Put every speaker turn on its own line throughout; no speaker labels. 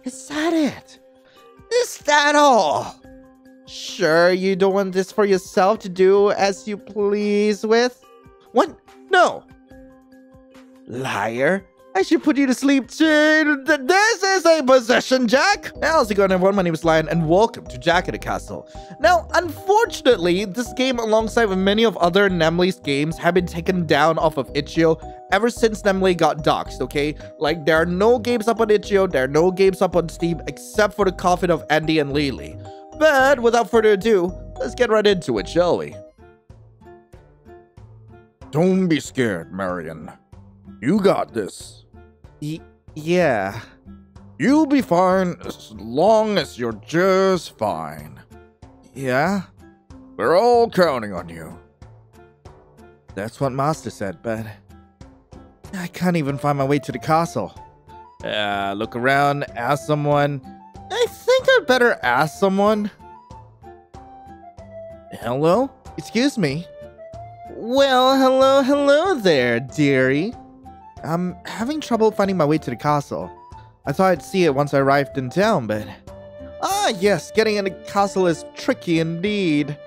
Is that it? Is that all? Sure you don't want this for yourself to do as you please with? What? No! Liar! I should put you to sleep too. This is a possession, Jack! How's it going, everyone? My name is Lion, and welcome to Jack in the Castle. Now, unfortunately, this game, alongside with many of other Nemley's games, have been taken down off of itch.io ever since Nemley got doxxed, okay? Like, there are no games up on itch.io, there are no games up on Steam, except for the coffin of Andy and Lily. But, without further ado, let's get right into it, shall we?
Don't be scared, Marion. You got this.
Yeah.
You'll be fine as long as you're just fine.
Yeah?
We're all counting on you.
That's what Master said, but I can't even find my way to the castle. Look around, ask someone. I think I'd better ask someone. Hello? Excuse me? Well, hello there, dearie. I'm having trouble finding my way to the castle. I thought I'd see it once I arrived in town, but... Ah, yes, getting in the castle is tricky indeed.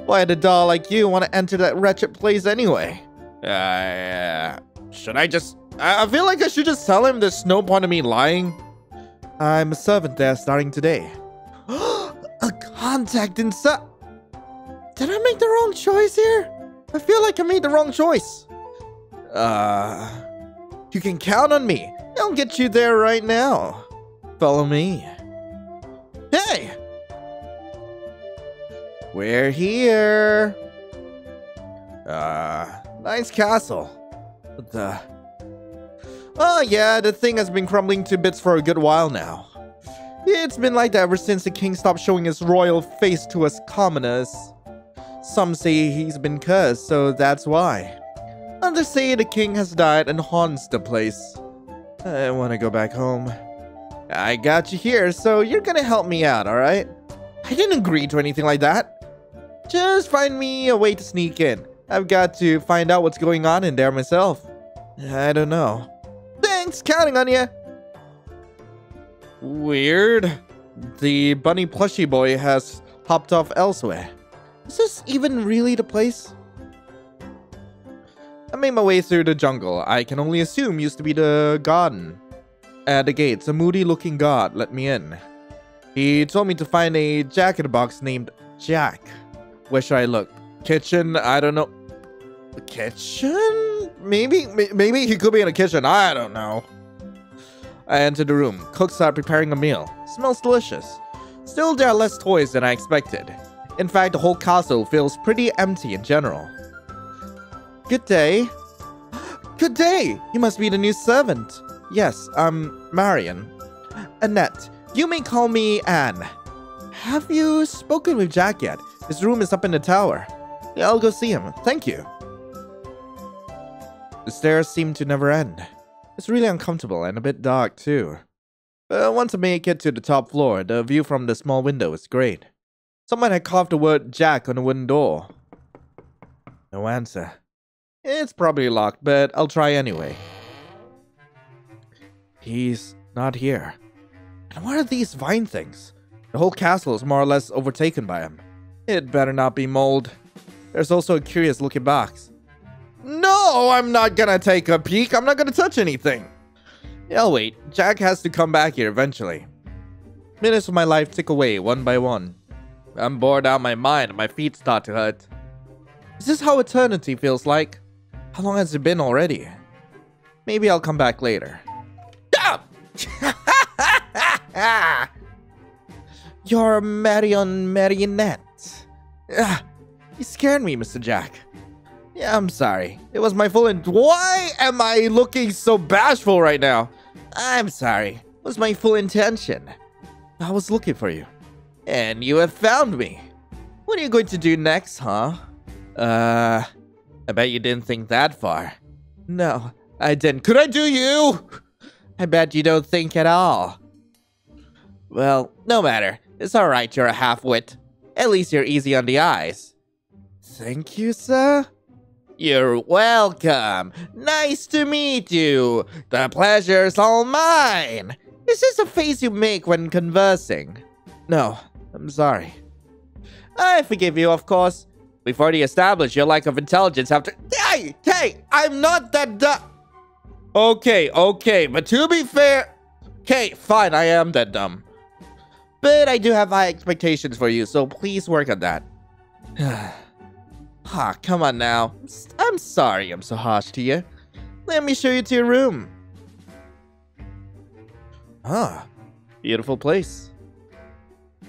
Why did a doll like you want to enter that wretched place anyway? Should I just... I feel like I should just tell him there's no point of me lying. I'm a servant there starting today. A contact inside... Did I make the wrong choice here? I feel like I made the wrong choice. You can count on me. I'll get you there right now. Follow me. Hey! We're here. Nice castle. Oh yeah, the thing has been crumbling to bits for a good while now. It's been like that ever since the king stopped showing his royal face to us commoners. Some say he's been cursed, so that's why. Others say the king has died and haunts the place. I want to go back home. I got you here, so you're gonna help me out, alright? I didn't agree to anything like that. Just find me a way to sneak in. I've got to find out what's going on in there myself. I don't know. Thanks, counting on you. Weird. The bunny plushie boy has hopped off elsewhere. Is this even really the place? I made my way through the jungle. I can only assume used to be the garden. At the gates, a moody-looking guard let me in. He told me to find a jack-in-the-box named Jack. Where should I look? Kitchen? I don't know. The kitchen? Maybe he could be in a kitchen. I don't know. I entered the room. Cooks are preparing a meal. Smells delicious. Still, there are less toys than I expected. In fact, the whole castle feels pretty empty in general. Good day. Good day! You must be the new servant. Yes, I'm Marion. Annette. You may call me Anne. Have you spoken with Jack yet? His room is up in the tower. Yeah, I'll go see him. Thank you. The stairs seem to never end. It's really uncomfortable and a bit dark too. But once I make it to the top floor, the view from the small window is great. Someone had carved the word Jack on the wooden door. No answer. It's probably locked, but I'll try anyway. He's not here. And what are these vine things? The whole castle is more or less overtaken by him. It better not be mold. There's also a curious looking box. No, I'm not gonna take a peek. I'm not gonna touch anything. I'll wait. Jack has to come back here eventually. Minutes of my life tick away one by one. I'm bored out of my mind and my feet start to hurt. Is this how eternity feels like? How long has it been already? Maybe I'll come back later. You're a marionette. You scared me, Mr. Jack. Yeah, I'm sorry. It was my full Why am I looking so bashful right now? I'm sorry. It was my full intention. I was looking for you. And you have found me. What are you going to do next, huh? I bet you didn't think that far. No, I didn't. Could I do you? I bet you don't think at all. Well, no matter. It's alright you're a half-wit. At least you're easy on the eyes. Thank you, sir. You're welcome. Nice to meet you. The pleasure's all mine. Is this a face you make when conversing? No, I'm sorry. I forgive you, of course. We've already established your lack of intelligence after— Hey! I'm not that dumb! Okay, but to be fair— Okay, fine, I am that dumb. But I do have high expectations for you, so please work on that. Come on now. I'm sorry I'm so harsh to you. Let me show you to your room. Beautiful place.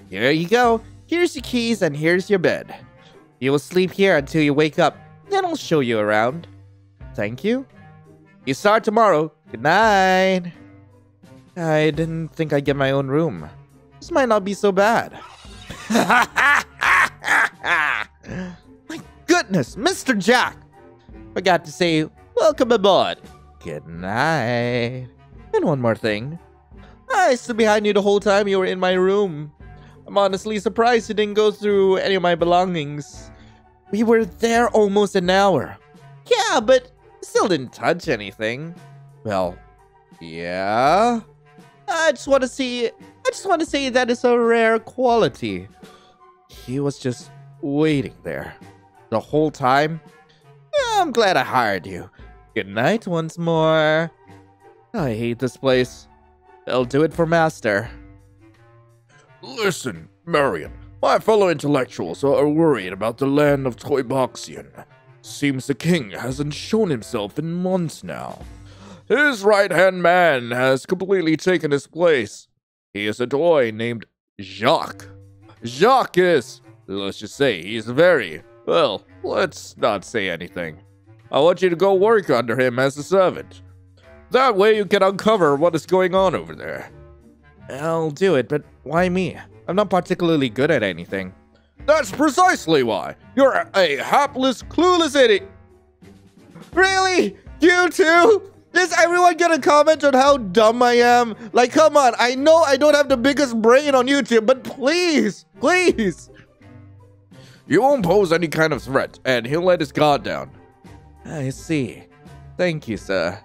Here you go. Here's your keys and here's your bed. You will sleep here until you wake up. Then I'll show you around. Thank you. You start tomorrow. Good night. I didn't think I'd get my own room. This might not be so bad. My goodness, Mr. Jack. Forgot to say, welcome aboard. Good night. And one more thing. I stood behind you the whole time you were in my room. I'm honestly surprised you didn't go through any of my belongings. We were there almost an hour. Yeah, but still didn't touch anything. Well, yeah. I just want to say that it's a rare quality. He was just waiting there the whole time. Yeah, I'm glad I hired you. Good night once more. I hate this place. I'll do it for master.
Listen, Marion. My fellow intellectuals are worried about the land of Toyboxian. Seems the king hasn't shown himself in months now. His right-hand man has completely taken his place. He is a toy named Jacques. Jacques is, let's just say, he's very, well, let's not say anything. I want you to go work under him as a servant. That way you can uncover what is going on over there.
I'll do it, but why me? I'm not particularly good at anything.
That's precisely why. You're a hapless, clueless idiot.
Really? You too? Is everyone gonna comment on how dumb I am? Like, come on, I know I don't have the biggest brain on YouTube, but please.
You won't pose any kind of threat, and he'll let his guard down.
I see. Thank you, sir.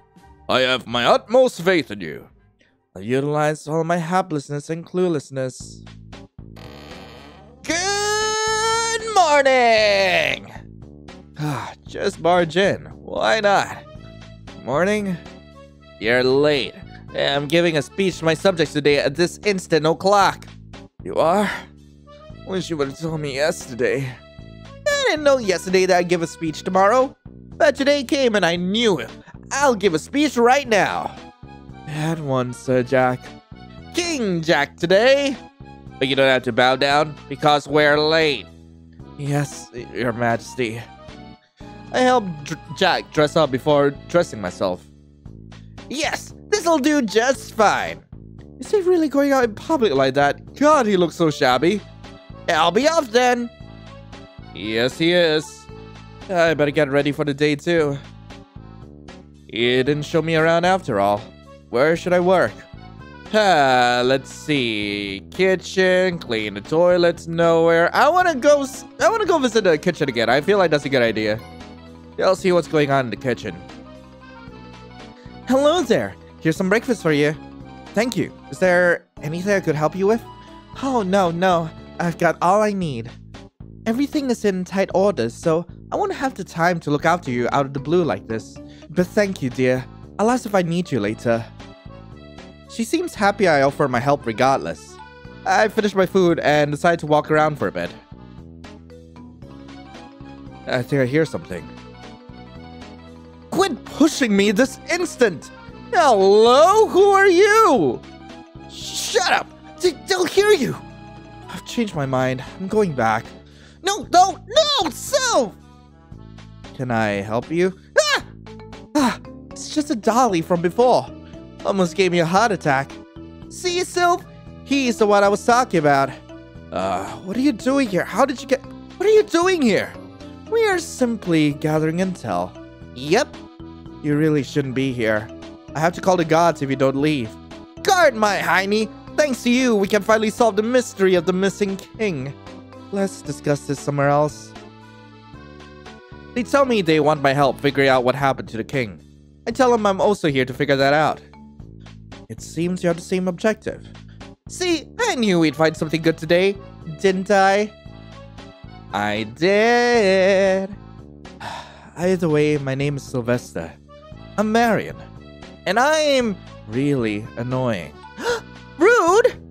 I have my utmost faith in you.
I'll utilize all my haplessness and cluelessness. Good morning! Just barge in. Why not? Morning? You're late. I'm giving a speech to my subjects today at this instant o'clock. You are? Wish you would have told me yesterday. I didn't know yesterday that I'd give a speech tomorrow. But today came and I knew it. I'll give a speech right now. Bad one, Sir Jack. King Jack today. But you don't have to bow down because we're late. Yes, Your Majesty. I helped Jack dress up before dressing myself. Yes, this'll do just fine. Is he really going out in public like that? God, he looks so shabby. I'll be off then. Yes, he is. I better get ready for the day too. He didn't show me around after all. Where should I work? Let's see. Kitchen, clean the toilets, nowhere. I wanna go visit the kitchen again. I feel like that's a good idea. I'll see what's going on in the kitchen. Hello there. Here's some breakfast for you. Thank you. Is there anything I could help you with? Oh, no. I've got all I need. Everything is in tight order, so I won't have the time to look after you out of the blue like this. But thank you, dear. I'll ask if I need you later. She seems happy I offer my help regardless. I finished my food and decided to walk around for a bit. I think I hear something. Quit pushing me this instant! Hello? Who are you? Shut up! They'll hear you! I've changed my mind. I'm going back. No! So! Can I help you? It's just a dolly from before. Almost gave me a heart attack. See, Sylph? He's the one I was talking about. What are you doing here? What are you doing here? We are simply gathering intel. Yep. You really shouldn't be here. I have to call the guards if you don't leave. Guard, my hiney! Thanks to you, we can finally solve the mystery of the missing king. Let's discuss this somewhere else. They tell me they want my help figuring out what happened to the king. I tell them I'm also here to figure that out. It seems you have the same objective. See, I knew we'd find something good today, didn't I? I did. Either way, my name is Sylvester. I'm Marion. And I'm really annoying. Rude!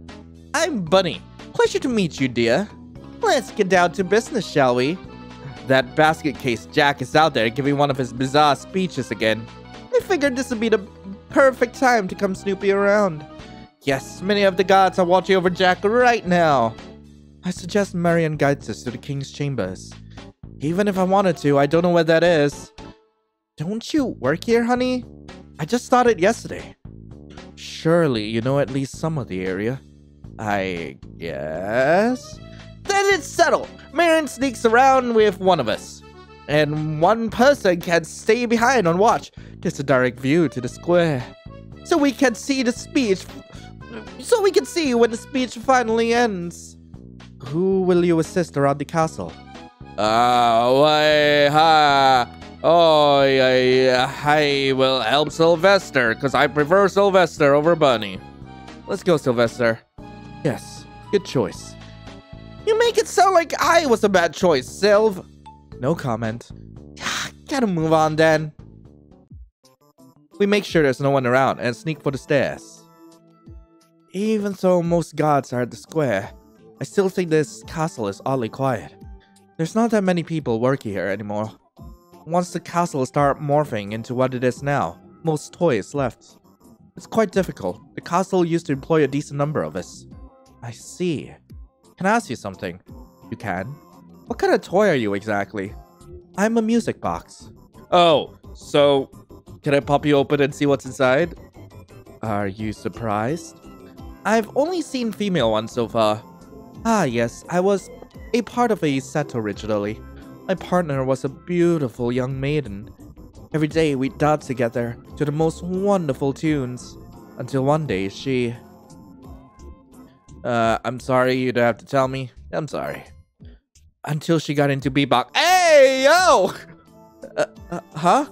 I'm Bunny. Pleasure to meet you, dear. Let's get down to business, shall we? That basket case Jack is out there giving one of his bizarre speeches again. I figured this would be the perfect time to come snooping around. Yes, many of the gods are watching over Jack right now. I suggest Marion guides us to the king's chambers. Even if I wanted to, I don't know where that is. Don't you work here, honey? I just started yesterday. Surely you know at least some of the area. I guess? Then it's settled. Marion sneaks around with one of us. And one person can stay behind on watch. Gets a direct view to the square. So we can see the speech. So we can see when the speech finally ends. Who will you assist around the castle? I will help Sylvester, because I prefer Sylvester over Bunny. Let's go, Sylvester. Yes, good choice. You make it sound like I was a bad choice, Sylv. No comment. Gotta move on then. We make sure there's no one around and sneak for the stairs. Even though most gods are at the square, I still think this castle is oddly quiet. There's not that many people working here anymore. Once the castle started morphing into what it is now, most toys left. It's quite difficult. The castle used to employ a decent number of us. I see. Can I ask you something? You can. What kind of toy are you exactly? I'm a music box. Oh, so can I pop you open and see what's inside? Are you surprised? I've only seen female ones so far. Ah yes, I was a part of a set originally. My partner was a beautiful young maiden. Every day we'd dance together to the most wonderful tunes. Until one day she... I'm sorry, you don't have to tell me. I'm sorry. Until she got into beatbox. Hey, yo! Huh?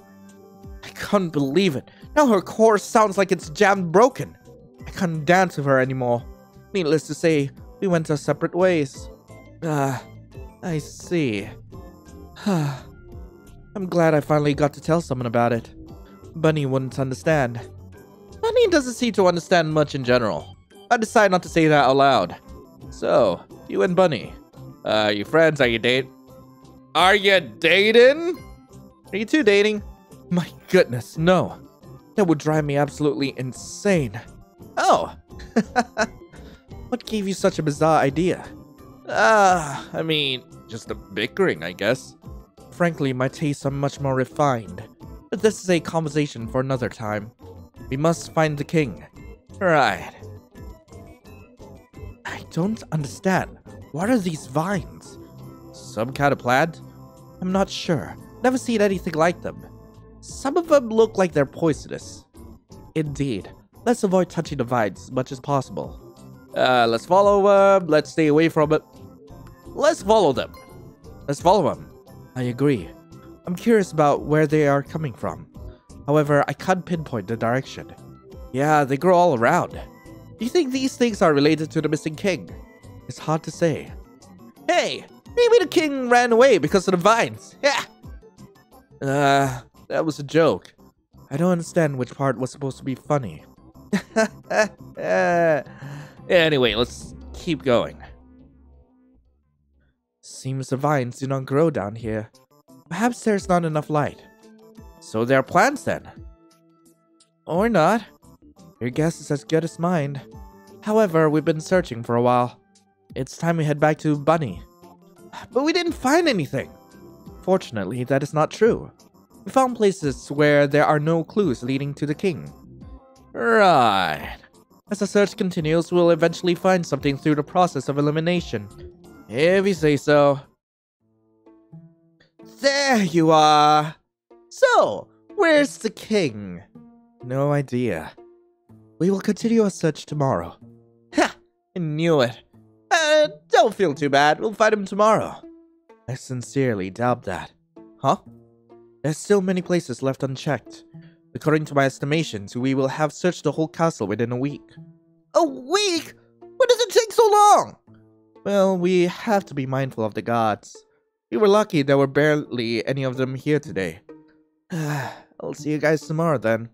I couldn't believe it. Now her chorus sounds like it's jammed broken. I couldn't dance with her anymore. Needless to say, we went our separate ways. I see. I'm glad I finally got to tell someone about it. Bunny wouldn't understand. Bunny doesn't seem to understand much in general. I decided not to say that out loud. So, you and Bunny, are you friends? Are you dating? Are you dating? Are you two dating? My goodness, no. That would drive me absolutely insane. Oh! What gave you such a bizarre idea? I mean, just a bickering, I guess. Frankly, my tastes are much more refined. But this is a conversation for another time. We must find the king. Right. I don't understand. What are these vines? Some kind of plant? I'm not sure. Never seen anything like them. Some of them look like they're poisonous. Indeed. Let's avoid touching the vines as much as possible. Let's follow, let's stay away from it. Let's follow them. Let's follow them. I agree. I'm curious about where they are coming from. However, I can't pinpoint the direction. Yeah, they grow all around. Do you think these things are related to the missing king? It's hard to say. Hey, maybe the king ran away because of the vines. Yeah. That was a joke. I don't understand which part was supposed to be funny. Anyway, let's keep going. Seems the vines do not grow down here. Perhaps there's not enough light. So there are plants then. Or not. Your guess is as good as mine. However, we've been searching for a while. It's time we head back to Bunny. But we didn't find anything. Fortunately, that is not true. We found places where there are no clues leading to the king. Right. As the search continues, we'll eventually find something through the process of elimination. If you say so. There you are. So, where's the king? No idea. We will continue our search tomorrow. Ha! I knew it. Don't feel too bad. We'll find him tomorrow. I sincerely doubt that. Huh? There's still many places left unchecked. According to my estimations, we will have searched the whole castle within a week. A week? Why does it take so long? Well, we have to be mindful of the gods. We were lucky there were barely any of them here today. I'll see you guys tomorrow then.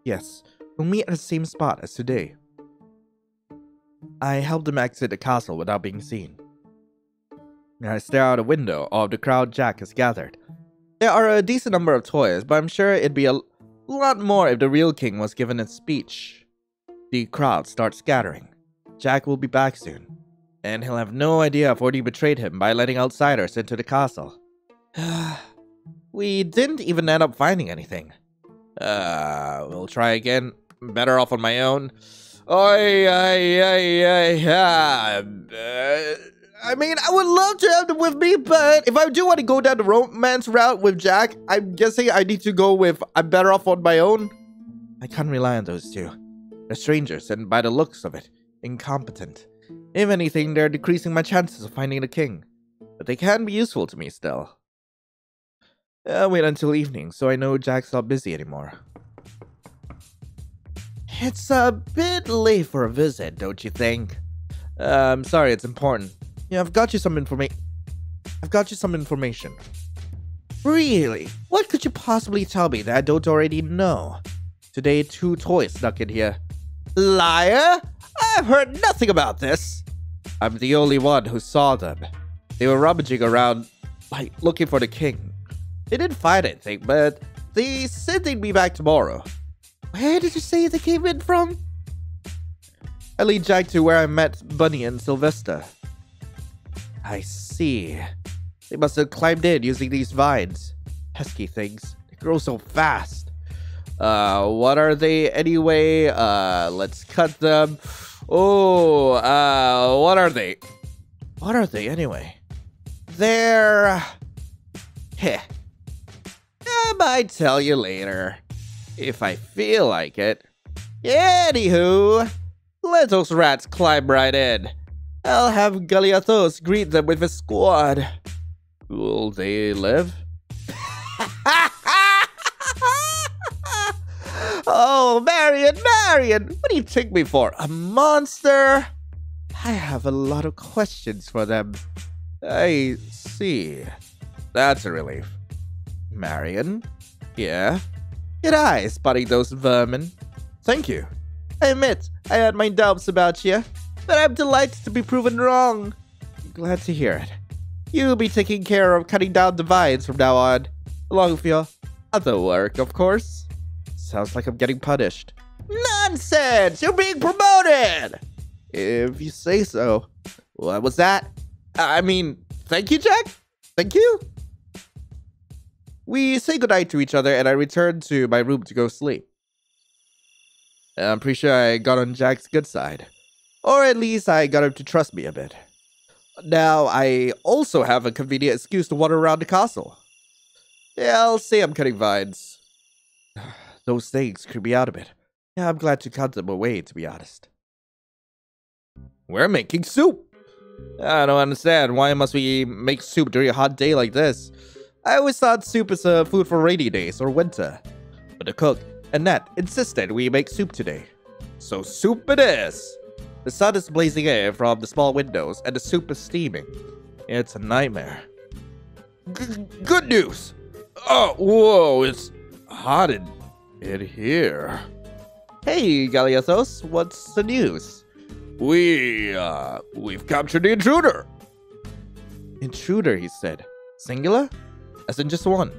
Yes, we'll meet at the same spot as today. I helped them exit the castle without being seen. I stare out a window of the crowd Jack has gathered. There are a decent number of toys, but I'm sure it'd be a lot more if the real king was given a speech. The crowd starts scattering. Jack will be back soon, and he'll have no idea of what he betrayed him by letting outsiders into the castle. We didn't even end up finding anything. We'll try again. Better off on my own. I mean, I would love to have them with me, but if I do want to go down the romance route with Jack, I'm guessing I need to go with I'm better off on my own. I can't rely on those two. They're strangers, and by the looks of it, incompetent. If anything, they're decreasing my chances of finding the king. But they can be useful to me still. I'll wait until evening, so I know Jack's not busy anymore. It's a bit late for a visit, don't you think? I'm sorry, it's important. Yeah, I've got you some information. Really? What could you possibly tell me that I don't already know? Today, 2 toys snuck in here. Liar! I've heard nothing about this. I'm the only one who saw them. They were rummaging around, like, looking for the king. They didn't find anything, but they said they'd be back tomorrow. Where did you say they came in from? I lead Jack to where I met Bunny and Sylvester. I see. They must have climbed in using these vines. Pesky things. They grow so fast. What are they anyway? Let's cut them. Oh, what are they? What are they anyway? They're... Heh. I might tell you later. If I feel like it. Anywho, let those rats climb right in. I'll have Galiathos greet them with a squad. Will they live? Oh, Marion! What do you take me for? A monster? I have a lot of questions for them. I see. That's a relief. Marion? Yeah? Good eye spotting those vermin. Thank you. I admit, I had my doubts about you, but I'm delighted to be proven wrong. Glad to hear it. You'll be taking care of cutting down the vines from now on, along with your other work, of course. Sounds like I'm getting punished. Nonsense! You're being promoted! If you say so. What was that? I mean, thank you, Jack? Thank you? We say goodnight to each other, and I return to my room to go sleep. I'm pretty sure I got on Jack's good side. Or at least I got him to trust me a bit. Now, I also have a convenient excuse to wander around the castle. Yeah, I'll say I'm cutting vines. Those things creep me out a bit. Yeah, I'm glad to cut them away, to be honest. We're making soup! I don't understand. Why must we make soup during a hot day like this? I always thought soup is a food for rainy days or winter. But the cook, Annette, insisted we make soup today. So soup it is! The sun is blazing in from the small windows, and the soup is steaming. It's a nightmare. Good news! Oh, whoa, it's hot in here. Hey, Galiathos, what's the news? We've captured the intruder. Intruder, he said. Singular? As in just one.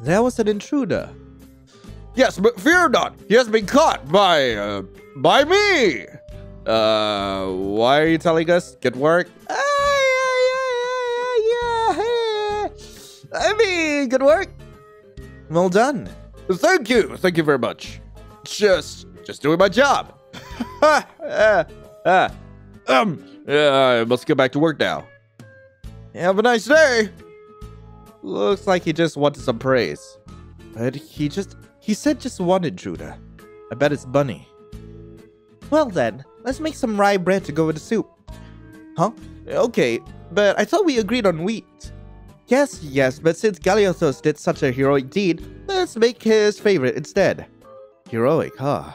There was an intruder. Yes, but fear not. He has been caught by me. Why are you telling us? Good work. I mean, good work. Well done. Thank you. Thank you very much. Just doing my job. I must get back to work now. Have a nice day. Looks like he just wanted some praise. But he said just one intruder. I bet it's Bunny. Well then, let's make some rye bread to go with the soup. Huh? Okay, but I thought we agreed on wheat. Yes, but since Galiothos did such a heroic deed, let's make his favorite instead. Heroic, huh?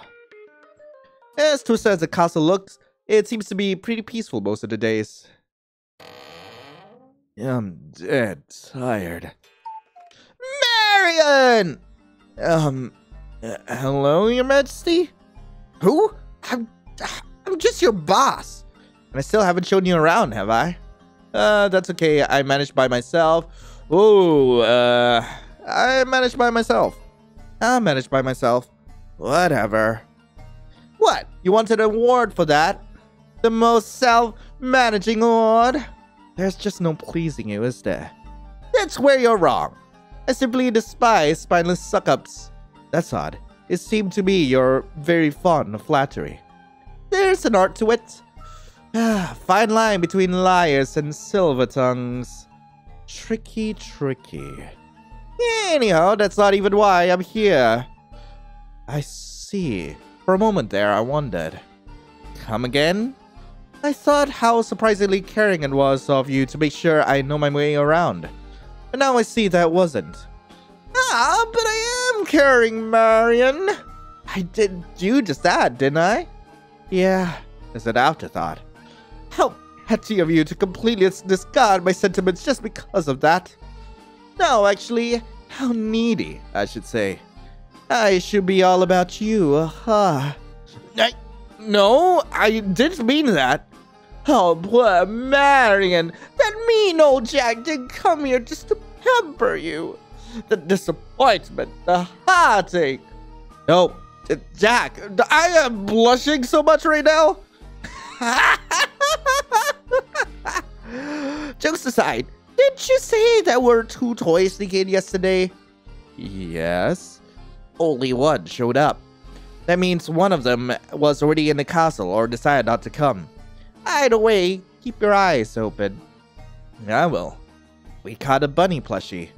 As twisted as the castle looks, it seems to be pretty peaceful most of the days. I'm dead tired. Marion! Hello, Your Majesty? Who? I'm just your boss. And I still haven't shown you around, have I? That's okay. I managed by myself. I managed by myself. Whatever. What? You wanted an award for that? The most self-managing award? There's just no pleasing you, is there? That's where you're wrong. I simply despise spineless suck-ups. That's odd. It seemed to me you're very fond of flattery. There's an art to it. Fine line between liars and silver tongues. Tricky. Anyhow, that's not even why I'm here. I see. For a moment there, I wondered. Come again? I thought how surprisingly caring it was of you to make sure I know my way around. But now I see that wasn't. But I am caring, Marion. I did do just that, didn't I? Yeah, as an afterthought. How petty of you to completely discard my sentiments just because of that. No, actually, how needy, I should say. I should be all about you, No, I didn't mean that. Oh, poor Marion. That mean old Jack did come here just to pamper you. The disappointment, the heartache. No, Jack, I am blushing so much right now. Jokes aside, didn't you say there were 2 toys sneaking in yesterday? Yes. Only one showed up. That means one of them was already in the castle or decided not to come. Either way, keep your eyes open. I will. We caught a bunny plushie.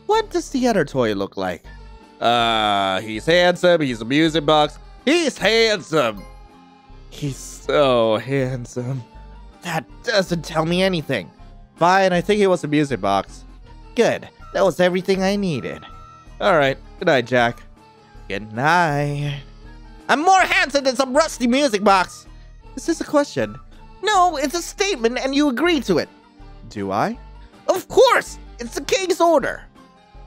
What does the other toy look like? He's handsome, he's a music box. He's handsome! He's so handsome. That doesn't tell me anything. Fine, I think it was a music box. Good, that was everything I needed. Alright, good night, Jack. Good night. I'm more handsome than some rusty music box. Is this a question? No, it's a statement and you agree to it. Do I? Of course! It's the king's order.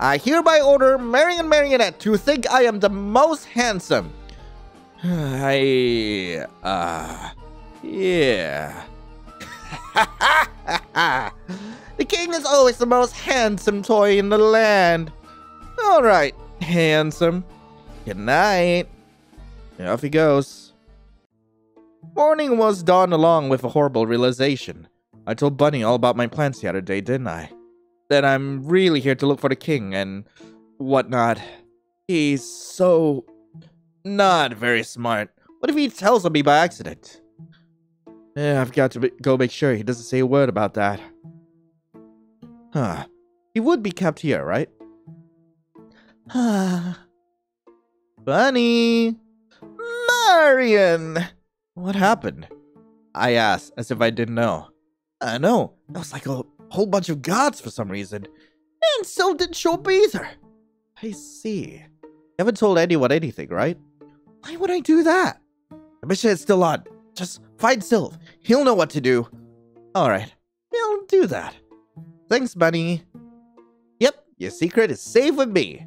I hereby order Marion Marionette to think I am the most handsome. Yeah. The king is always the most handsome toy in the land. Alright, handsome. Good night. Off he goes. Morning was dawned along with a horrible realization. I told Bunny all about my plans the other day, didn't I? That I'm really here to look for the king and whatnot. He's so not very smart. What if he tells on me by accident? Yeah, I've got to go make sure he doesn't say a word about that. He would be kept here, right? Bunny! Marion! What happened? I asked, as if I didn't know. No, that was like a whole bunch of gods for some reason. And so did Shop either. I see. You haven't told anyone anything, right? Why would I do that? The mission is still on. Just find Sylph. He'll know what to do. Alright, he'll do that. Thanks, Bunny. Yep, your secret is safe with me.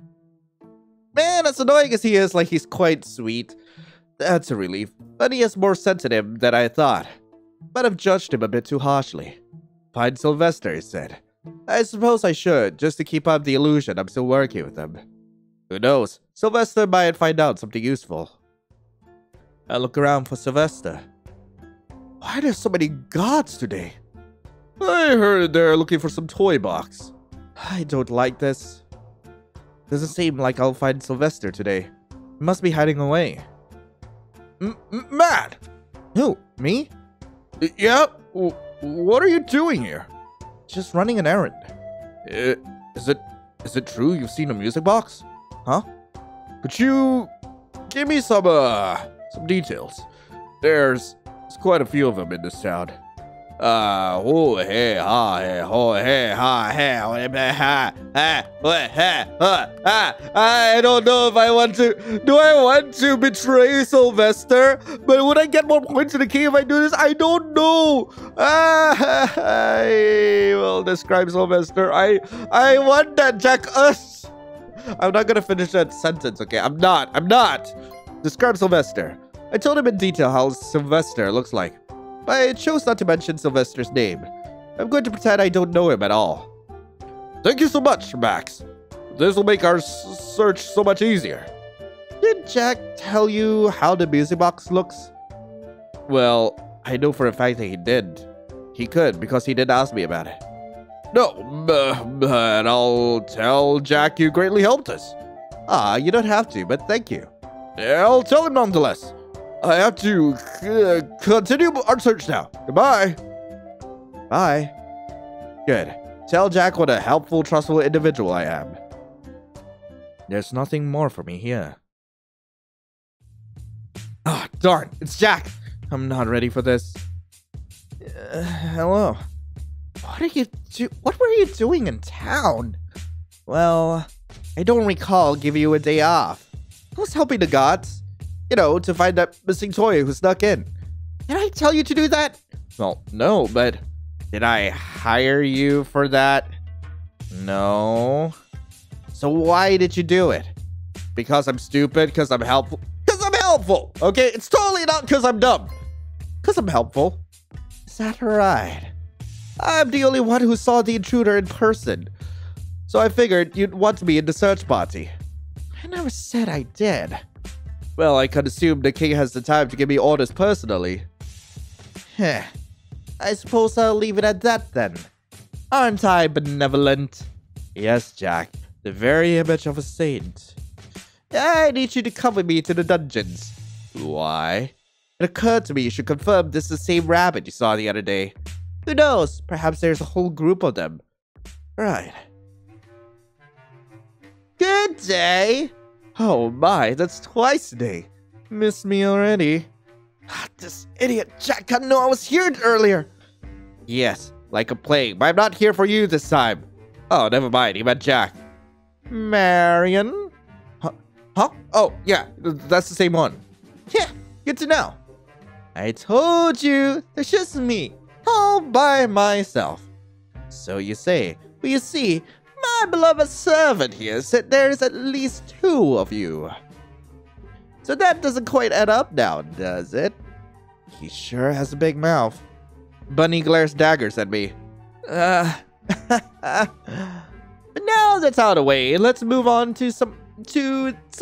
Man, as annoying as he is, like he's quite sweet. That's a relief. Bunny is more sensitive than I thought. But I've judged him a bit too harshly. Find Sylvester, he said. I suppose I should, just to keep up the illusion I'm still working with him. Who knows? Sylvester might find out something useful. I look around for Sylvester. Why are there so many gods today? I heard they're looking for some toy box. I don't like this. Doesn't seem like I'll find Sylvester today. He must be hiding away. Matt! Who? Me? Yeah? What are you doing here? Just running an errand. Is it true you've seen a music box? Huh? Could you give me some details? There's quite a few of them in this town.
Oh, hey, ha, hey, ho, hey, ha, hey, I don't know if I want to. Do I want to betray Sylvester? But would I get more points in the king if I do this? I don't know. I will describe Sylvester. I want that Jack us.
I'm not gonna finish that sentence, okay? I'm not. Describe Sylvester. I told him in detail how Sylvester looks like, but I chose not to mention Sylvester's name. I'm going to pretend I don't know him at all.
Thank you so much, Max. This will make our search so much easier.
Did Jack tell you how the music box looks? Well, I know for a fact that he did. He could, because he did ask me about it.
No, but I'll tell Jack you greatly helped us.
You don't have to, but thank you.
Yeah, I'll tell him nonetheless. I have to continue our search now. Goodbye.
Bye. Good. Tell Jack what a helpful, trustful individual I am. There's nothing more for me here. Ah, darn. It's Jack. I'm not ready for this. Hello. What were you doing in town? Well, I don't recall giving you a day off. I was helping the gods. You know, to find that missing toy who snuck in. Did I tell you to do that? Well, no, but did I hire you for that? No. So why did you do it? Because I'm stupid? Because I'm helpful? Because I'm helpful! Okay, it's totally not because I'm dumb. Because I'm helpful. Is that right? I'm the only one who saw the intruder in person. So I figured you'd want me in the search party. I never said I did. Well, I could assume the king has the time to give me orders personally. Heh. I suppose I'll leave it at that then. Aren't I benevolent? Yes, Jack. The very image of a saint. I need you to come with me to the dungeons. Why? It occurred to me you should confirm this is the same rabbit you saw the other day. Who knows? Perhaps there's a whole group of them. Right. Good day. Oh my, that's twice a day. Miss me already. This idiot Jack didn't know I was here earlier. Yes, like a plague, but I'm not here for you this time. Oh, never mind, he meant Jack. Marion? Huh? Oh, yeah, that's the same one. Yeah, good to know. I told you, there's just me, all by myself. So you say, but you see, my beloved servant here said there's at least 2 of you. So that doesn't quite add up now, does it? He sure has a big mouth. Bunny glares daggers at me. But now that's out of the way, let's move on to some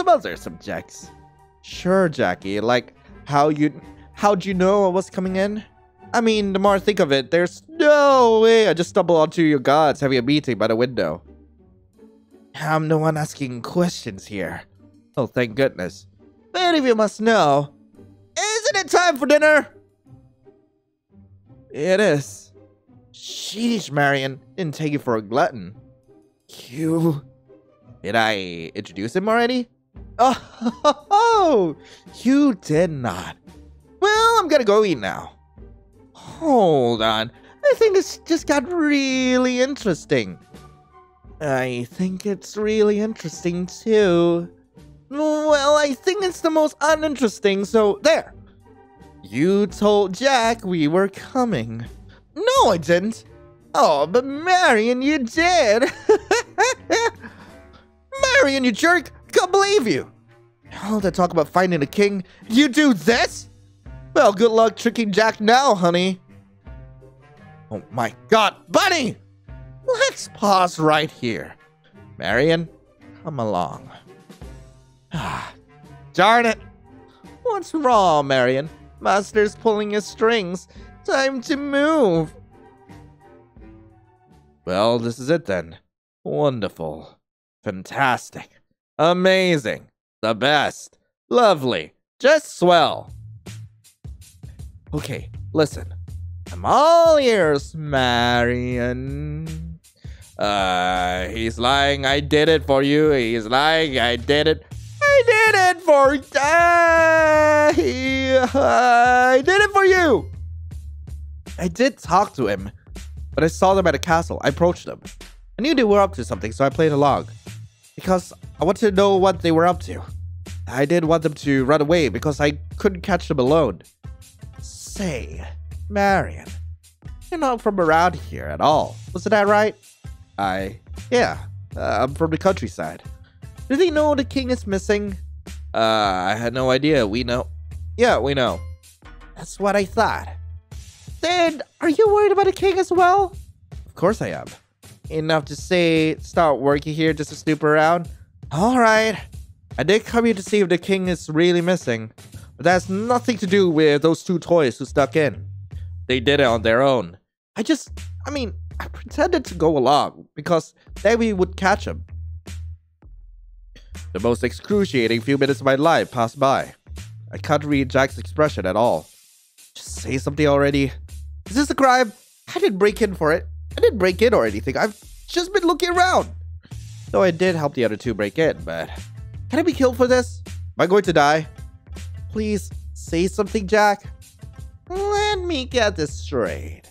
other subjects. Sure, Jackie, like how'd you know I was coming in? I mean, the more I think of it, there's no way I just stumbled onto your gods having a meeting by the window. I'm the one asking questions here. Oh, thank goodness. Many of you must know. Isn't it time for dinner? It is. Sheesh, Marion. Didn't take you for a glutton. You... Did I introduce him already? Oh, you did not. Well, I'm gonna go eat now. Hold on. I think this just got really interesting. I think it's really interesting too. Well, I think it's the most uninteresting, so there. You told Jack we were coming. No, I didn't. Oh, but Marion, you did. Marion, you jerk. Can't believe you. All that talk about finding a king, you do this? Well, good luck tricking Jack now, honey. Oh my god, Bunny! Let's pause right here. Marion, come along. Darn it! What's wrong, Marion? Master's pulling his strings. Time to move. Well, this is it then. Wonderful. Fantastic. Amazing. The best. Lovely. Just swell. Okay, listen. I'm all ears, Marion. He's lying. I did it for you. He's lying. I did it. I did it for... I did it for you. I did talk to him, but I saw them at a castle. I approached them. I knew they were up to something, so I played along. Because I wanted to know what they were up to. I didn't want them to run away because I couldn't catch them alone. Say, Marion, you're not from around here at all. Wasn't that right? Yeah, I'm from the countryside. Do they know the king is missing? I had no idea. We know. Yeah, we know. That's what I thought. Then, are you worried about the king as well? Of course I am. Enough to say, start working here just to snoop around? Alright. I did come here to see if the king is really missing. But that has nothing to do with those two toys who stuck in. They did it on their own. I pretended to go along because then we would catch him. The most excruciating few minutes of my life passed by. I can't read Jack's expression at all. Just say something already. Is this a crime? I didn't break in for it. I didn't break in or anything. I've just been looking around. Though I did help the other two break in, but... Can I be killed for this? Am I going to die? Please, say something, Jack. Let me get this straight.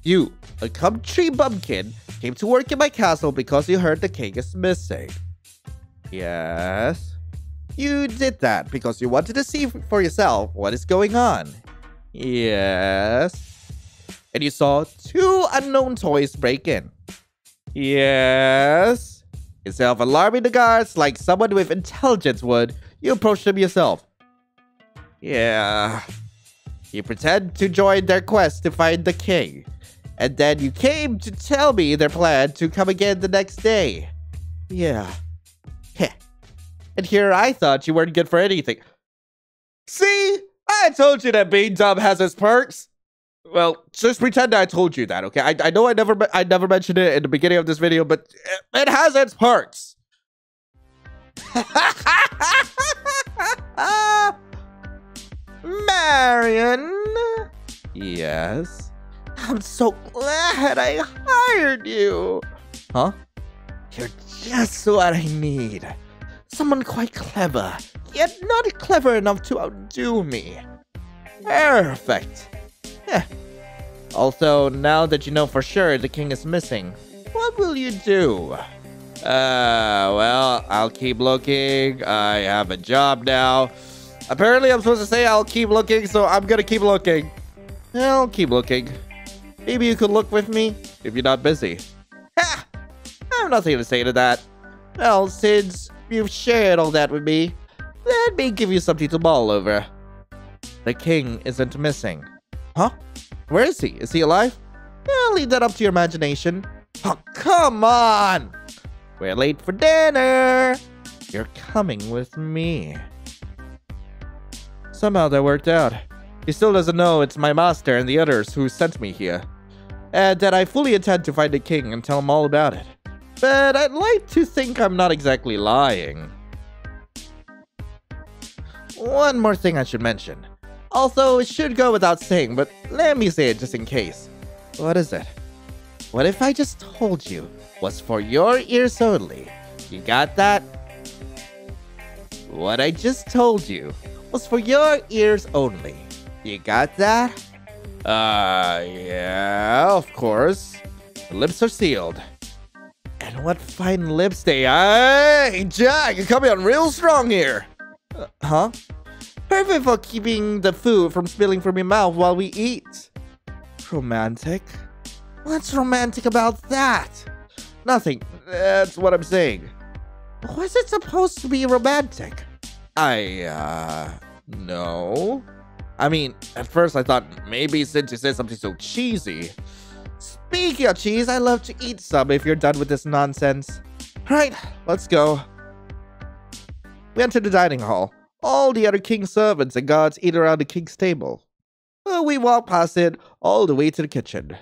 You, a country bumpkin, came to work in my castle because you heard the king is missing. Yes. You did that because you wanted to see for yourself what is going on. Yes. And you saw two unknown toys break in. Yes. Instead of alarming the guards like someone with intelligence would, you approached them yourself. Yeah. You pretend to join their quest to find the king. And then you came to tell me their plan to come again the next day. Yeah. Heh. And here I thought you weren't good for anything. See? I told you that being dumb has its perks. Well, just pretend I told you that, okay? I know I never mentioned it in the beginning of this video, but it has its perks. Marion? Yes? I'm so glad I hired you. Huh? You're just what I need. Someone quite clever, yet not clever enough to outdo me. Perfect. Yeah. Also, now that you know for sure the king is missing, what will you do? Well, I'll keep looking. I have a job now. Apparently, I'm supposed to say I'll keep looking, so I'm gonna keep looking. I'll keep looking. Maybe you could look with me if you're not busy. Ha! I have nothing to say to that. Well, since you've shared all that with me, let me give you something to mull over. The king isn't missing. Huh? Where is he? Is he alive? I'll leave that up to your imagination. Oh, come on! We're late for dinner! You're coming with me. Somehow that worked out. He still doesn't know it's my master and the others who sent me here. And that I fully intend to find the king and tell him all about it. But I'd like to think I'm not exactly lying. One more thing I should mention. Although it should go without saying, but let me say it just in case. What is it? What if I just told you was for your ears only? You got that? What I just told you was for your ears only. You got that? Yeah, of course. The lips are sealed. And what fine lips they are. Hey, Jack, you're coming on real strong here. Huh? Perfect for keeping the food from spilling from your mouth while we eat. Romantic? What's romantic about that? Nothing. That's what I'm saying. Was it supposed to be romantic? No. I mean, at first I thought maybe since you said something so cheesy. Speaking of cheese, I love to eat some if you're done with this nonsense. Right, let's go. We enter the dining hall. All the other king's servants and guards eat around the king's table. We walk past it all the way to the kitchen.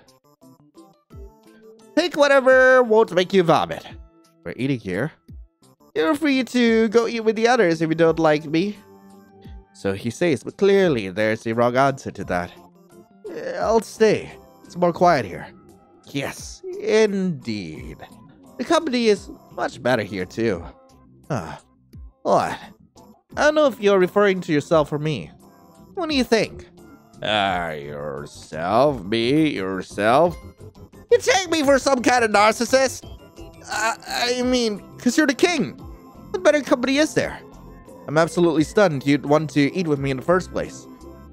Pick whatever won't make you vomit. We're eating here. You're free to go eat with the others if you don't like me. So he says, but clearly there's a wrong answer to that. I'll stay. It's more quiet here. Yes, indeed. The company is much better here too. What? I don't know if you're referring to yourself or me. What do you think?
Yourself? Me? Yourself?
You take me for some kind of narcissist? I mean, because you're the king. What better company is there? I'm absolutely stunned you'd want to eat with me in the first place.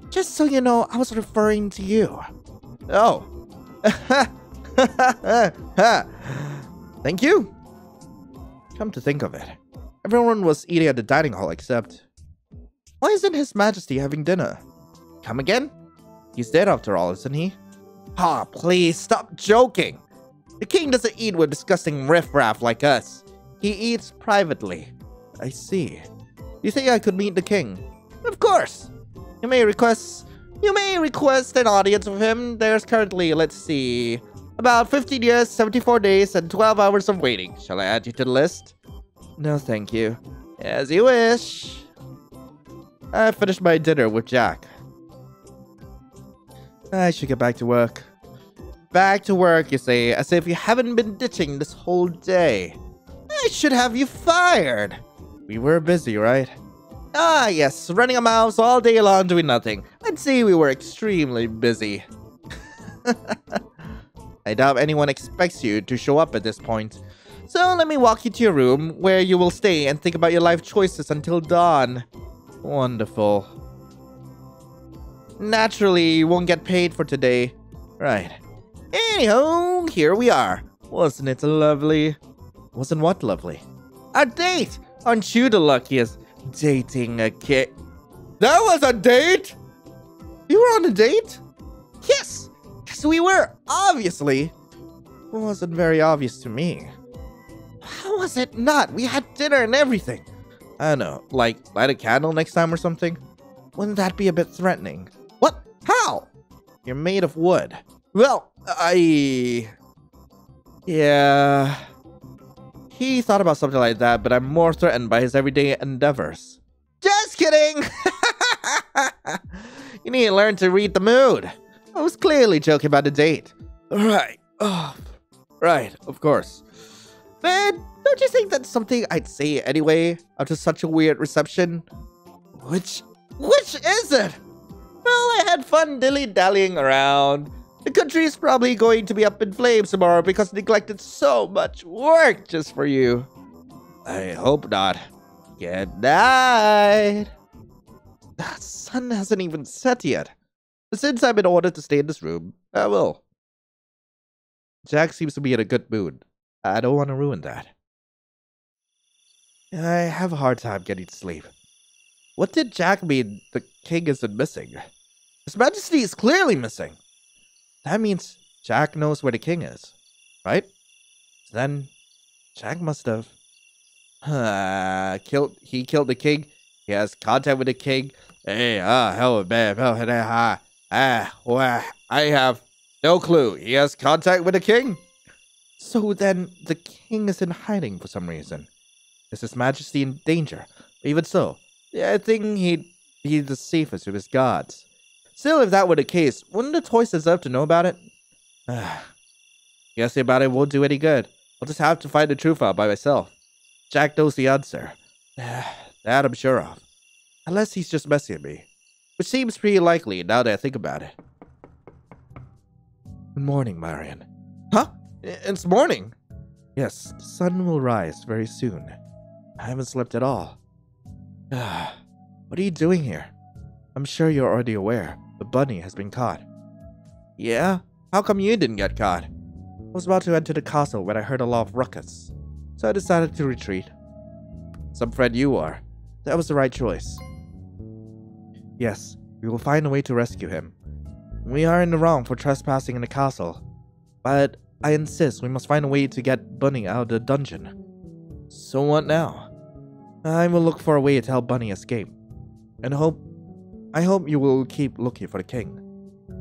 Just so you know, I was referring to you. Oh. Thank you. Come to think of it, everyone was eating at the dining hall except... Why isn't His Majesty having dinner? Come again? He's dead after all, isn't he? Ah, please, stop joking. The king doesn't eat with disgusting riffraff like us. He eats privately. I see. You think I could meet the king? Of course. You may request an audience with him. There's currently, let's see, about 15 years, 74 days, and 12 hours of waiting. Shall I add you to the list? No, thank you. As you wish. I finished my dinner with Jack. I should get back to work. Back to work, you say, as if you haven't been ditching this whole day. I should have you fired. We were busy, right? Ah, yes, running a mouse all day long doing nothing. I'd say we were extremely busy. I doubt anyone expects you to show up at this point. So let me walk you to your room, where you will stay and think about your life choices until dawn. Wonderful. Naturally, you won't get paid for today. Right. Anyhow, here we are. Wasn't it lovely? Wasn't what lovely? A date! Aren't you the luckiest? Dating a kid. That was a date? You were on a date? Yes! Yes, we were, obviously. It wasn't very obvious to me. How was it not? We had dinner and everything. I don't know, like light a candle next time or something? Wouldn't that be a bit threatening? What? How? You're made of wood. Well, yeah. He thought about something like that, but I'm more threatened by his everyday endeavors. Just kidding! You need to learn to read the mood. I was clearly joking about the date. Right. Oh, right, of course. But don't you think that's something I'd say anyway, after such a weird reception? Which is it? Well, I had fun dilly-dallying around. The country is probably going to be up in flames tomorrow because I neglected so much work just for you. I hope not. Good night. The sun hasn't even set yet. Since I've been ordered to stay in this room, I will. Jack seems to be in a good mood. I don't want to ruin that. I have a hard time getting to sleep. What did Jack mean the king isn't missing? His Majesty is clearly missing. That means Jack knows where the king is, right? Then Jack must have killed the king. He has contact with the king. Hey, hello, babe. I have no clue. He has contact with the king. So then the king is in hiding for some reason. Is His Majesty in danger? Even so, I think he'd be the safest with his gods. Still, if that were the case, wouldn't the toys deserve to know about it? Guessing about it won't do any good. I'll just have to find the truth out by myself. Jack knows the answer. That I'm sure of. Unless he's just messing with me. Which seems pretty likely now that I think about it. Good morning, Marion. Huh? It's morning? Yes, the sun will rise very soon. I haven't slept at all. What are you doing here? I'm sure you're already aware. The bunny has been caught. Yeah? How come you didn't get caught? I was about to enter the castle when I heard a lot of ruckus, so I decided to retreat. Some friend you are. That was the right choice. Yes, we will find a way to rescue him. We are in the wrong for trespassing in the castle, but I insist we must find a way to get Bunny out of the dungeon. So what now? I will look for a way to help Bunny escape, and I hope you will keep looking for the king.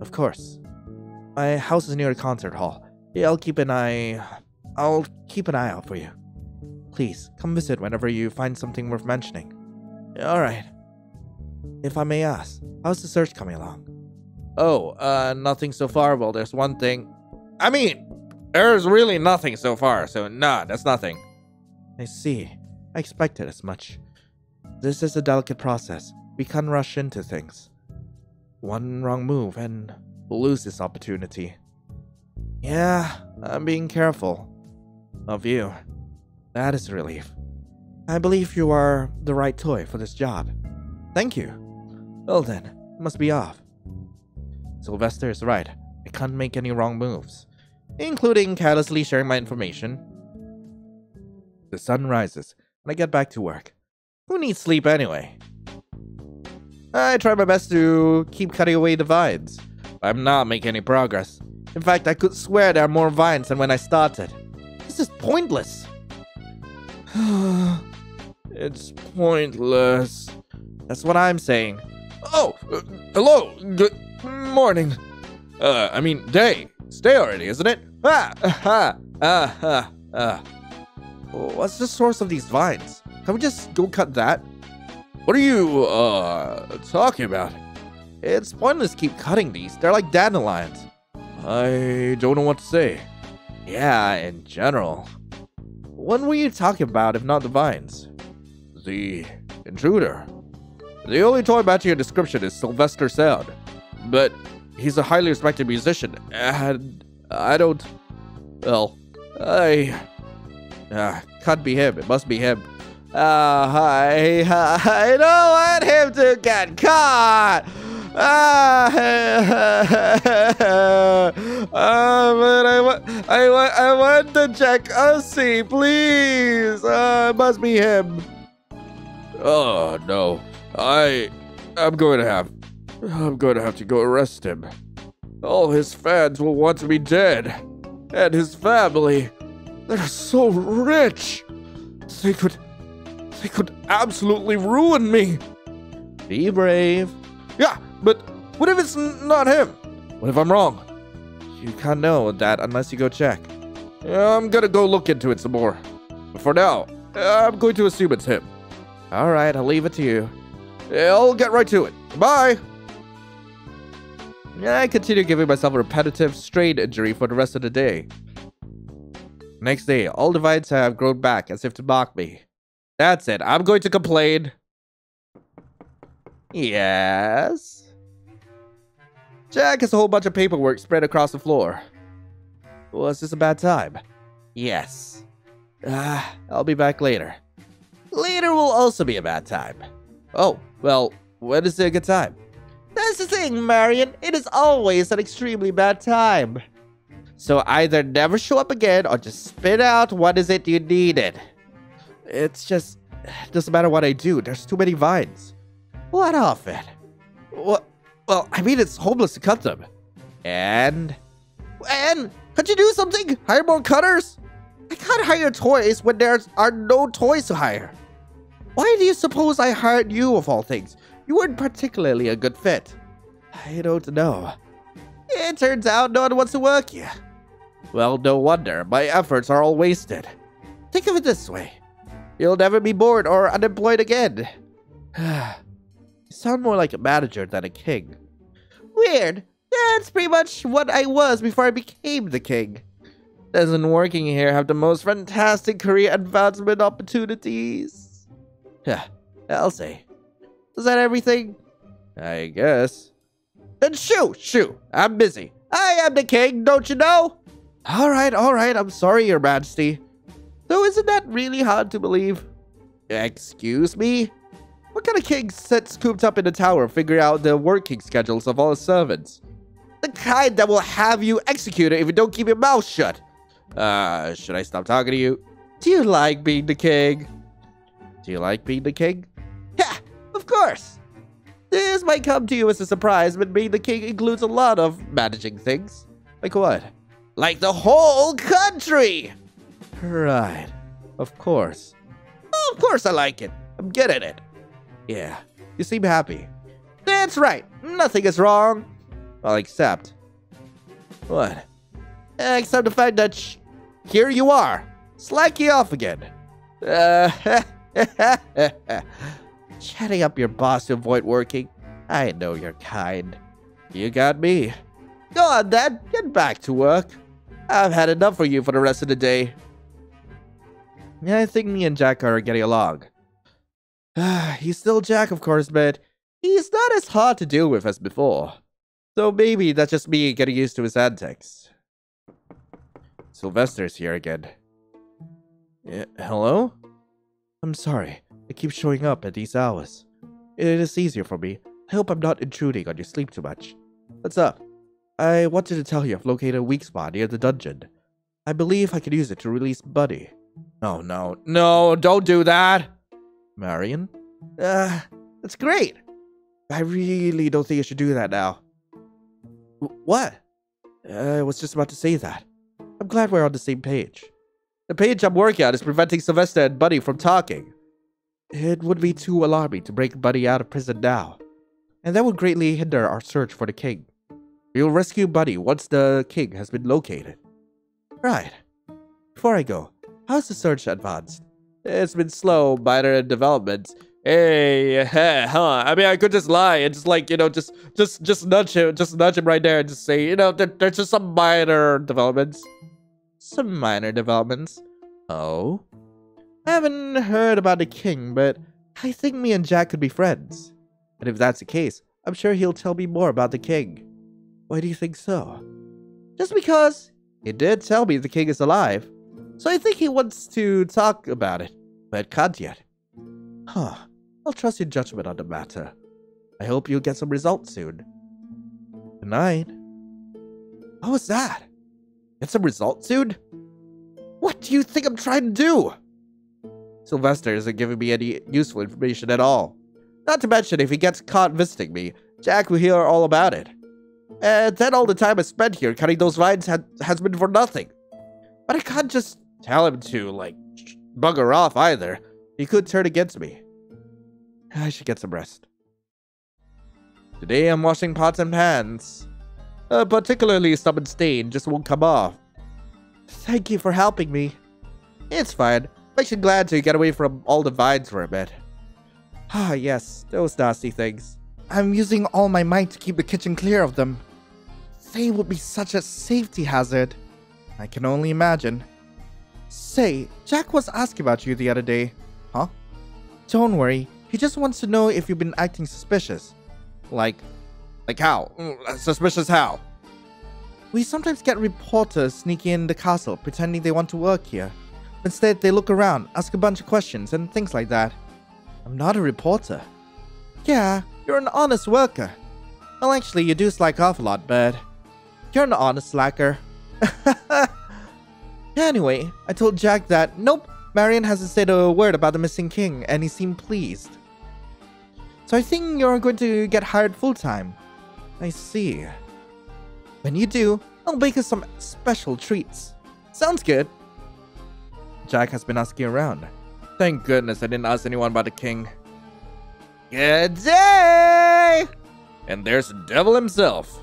Of course. My house is near the concert hall. Yeah, I'll keep an eye out for you. Please, come visit whenever you find something worth mentioning. Alright. If I may ask, how's the search coming along? Oh, nothing so far. Well, there's one thing. I mean, there's really nothing so far, so nah, that's nothing. I see. I expected as much. This is a delicate process. We can't rush into things. One wrong move and we'll lose this opportunity. Yeah, I'm being careful. Of you. That is a relief. I believe you are the right toy for this job. Thank you. Well then, I must be off. Sylvester is right. I can't make any wrong moves, including carelessly sharing my information. The sun rises, and I get back to work. Who needs sleep anyway? I try my best to keep cutting away the vines. I'm not making any progress. In fact, I could swear there are more vines than when I started. This is pointless.
It's pointless.
That's what I'm saying.
Oh, hello. Good morning. I mean, day. It's day already, isn't it?
What's the source of these vines? Can we just go cut that?
What are you, talking about?
It's pointless to keep cutting these. They're like dandelions.
I don't know what to say.
Yeah, in general. What were you talking about if not the vines?
The intruder. The only toy matching your description is Sylvester Sound. But he's a highly respected musician, and I don't... Well,
can't be him. It must be him. I don't want him to get caught. But I want to check Ussie, please. It must be him.
Oh no, I'm going to have to go arrest him. All his fans will want to be dead, and his family. They're so rich. They could absolutely ruin me.
Be brave.
Yeah, but what if it's not him? What if I'm wrong?
You can't know that unless you go check.
I'm gonna go look into it some more. But for now, I'm going to assume it's him.
Alright, I'll leave it to you.
I'll get right to it. Bye!
I continue giving myself a repetitive strain injury for the rest of the day. Next day, all the vines have grown back as if to mock me. That's it, I'm going to complain. Yes? Jack has a whole bunch of paperwork spread across the floor. Was this a bad time? Yes. I'll be back later. Later will also be a bad time. Oh, well, when is it a good time? That's the thing, Marion. It is always an extremely bad time. So either never show up again or just spit out what is it you needed. It's just, it doesn't matter what I do. There's too many vines. What of it? Well, I mean, it's hopeless to cut them. And can't you do something? Hire more cutters? I can't hire toys when there are no toys to hire. Why do you suppose I hired you of all things? You weren't particularly a good fit. I don't know. It turns out no one wants to work here. Well, no wonder. My efforts are all wasted. Think of it this way. You'll never be bored or unemployed again. You sound more like a manager than a king. Weird. That's pretty much what I was before I became the king. Doesn't working here have the most fantastic career advancement opportunities? I'll say. Is that everything? I guess. Then shoo! I'm busy. I am the king, don't you know? Alright, I'm sorry, Your Majesty. Though isn't that really hard to believe? Excuse me? What kind of king sits cooped up in the tower figuring out the working schedules of all his servants? The kind that will have you executed if you don't keep your mouth shut. Should I stop talking to you? Do you like being the king? Do you like being the king? Yeah, of course. This might come to you as a surprise, but being the king includes a lot of managing things. Like what? Like the whole country! Right. Of course. Of course I like it. I'm good at it. Yeah. You seem happy. That's right. Nothing is wrong. Well, except... What? Except the fact that here you are. Slacking off again. Chatting up your boss to avoid working. I know you're kind. You got me. Go on then, get back to work. I've had enough for you for the rest of the day. Yeah, I think me and Jack are getting along. He's still Jack, of course, but He's not as hard to deal with as before. So maybe that's just me getting used to his antics. Sylvester's here again. Hello? I'm sorry. I keep showing up at these hours. It is easier for me. I hope I'm not intruding on your sleep too much. What's up? I wanted to tell you I've located a weak spot near the dungeon. I believe I could use it to release Buddy. Oh no. No, don't do that! Marion? That's great. I really don't think I should do that now. What? I was just about to say that. I'm glad we're on the same page. The page I'm working on is preventing Sylvester and Buddy from talking. It would be too alarming to break Buddy out of prison now, and that would greatly hinder our search for the king. We will rescue Buddy once the king has been located. Right. Before I go, how's the search advanced? It's been slow, minor developments. Hey, huh? I mean, I could just lie and just like, you know, just nudge him right there and just say, you know, there's just some minor developments. Some minor developments. Oh? I haven't heard about the king, but I think me and Jack could be friends. And if that's the case, I'm sure he'll tell me more about the king. Why do you think so? Just because he did tell me the king is alive. So I think he wants to talk about it, but can't yet. Huh. I'll trust your judgment on the matter. I hope you'll get some results soon. Good night. What was that? Get some results soon? What do you think I'm trying to do? Sylvester isn't giving me any useful information at all. Not to mention, if he gets caught visiting me, Jack will hear all about it. And then all the time I spent here cutting those vines has been for nothing. But I can't just tell him to, like, bugger off either. He could turn against me. I should get some rest. Today I'm washing pots and pans. A particularly stubborn stain just won't come off. Thank you for helping me. It's fine. I'm actually glad to get away from all the vines for a bit. Ah, yes, those nasty things. I'm using all my might to keep the kitchen clear of them. They would be such a safety hazard. I can only imagine. Say, Jack was asking about you the other day. Huh? Don't worry. He just wants to know if you've been acting suspicious. Like how? Suspicious how? We sometimes get reporters sneaking in the castle pretending they want to work here. Instead, they look around, ask a bunch of questions and things like that. I'm not a reporter. Yeah, you're an honest worker. Well, actually, you do slack off a lot, but you're an honest slacker. Anyway, I told Jack that, nope, Marion hasn't said a word about the missing king, and he seemed pleased. So I think you're going to get hired full-time. I see. When you do, I'll bake us some special treats. Sounds good. Jack has been asking around. Thank goodness I didn't ask anyone about the king. Good day! And there's the devil himself.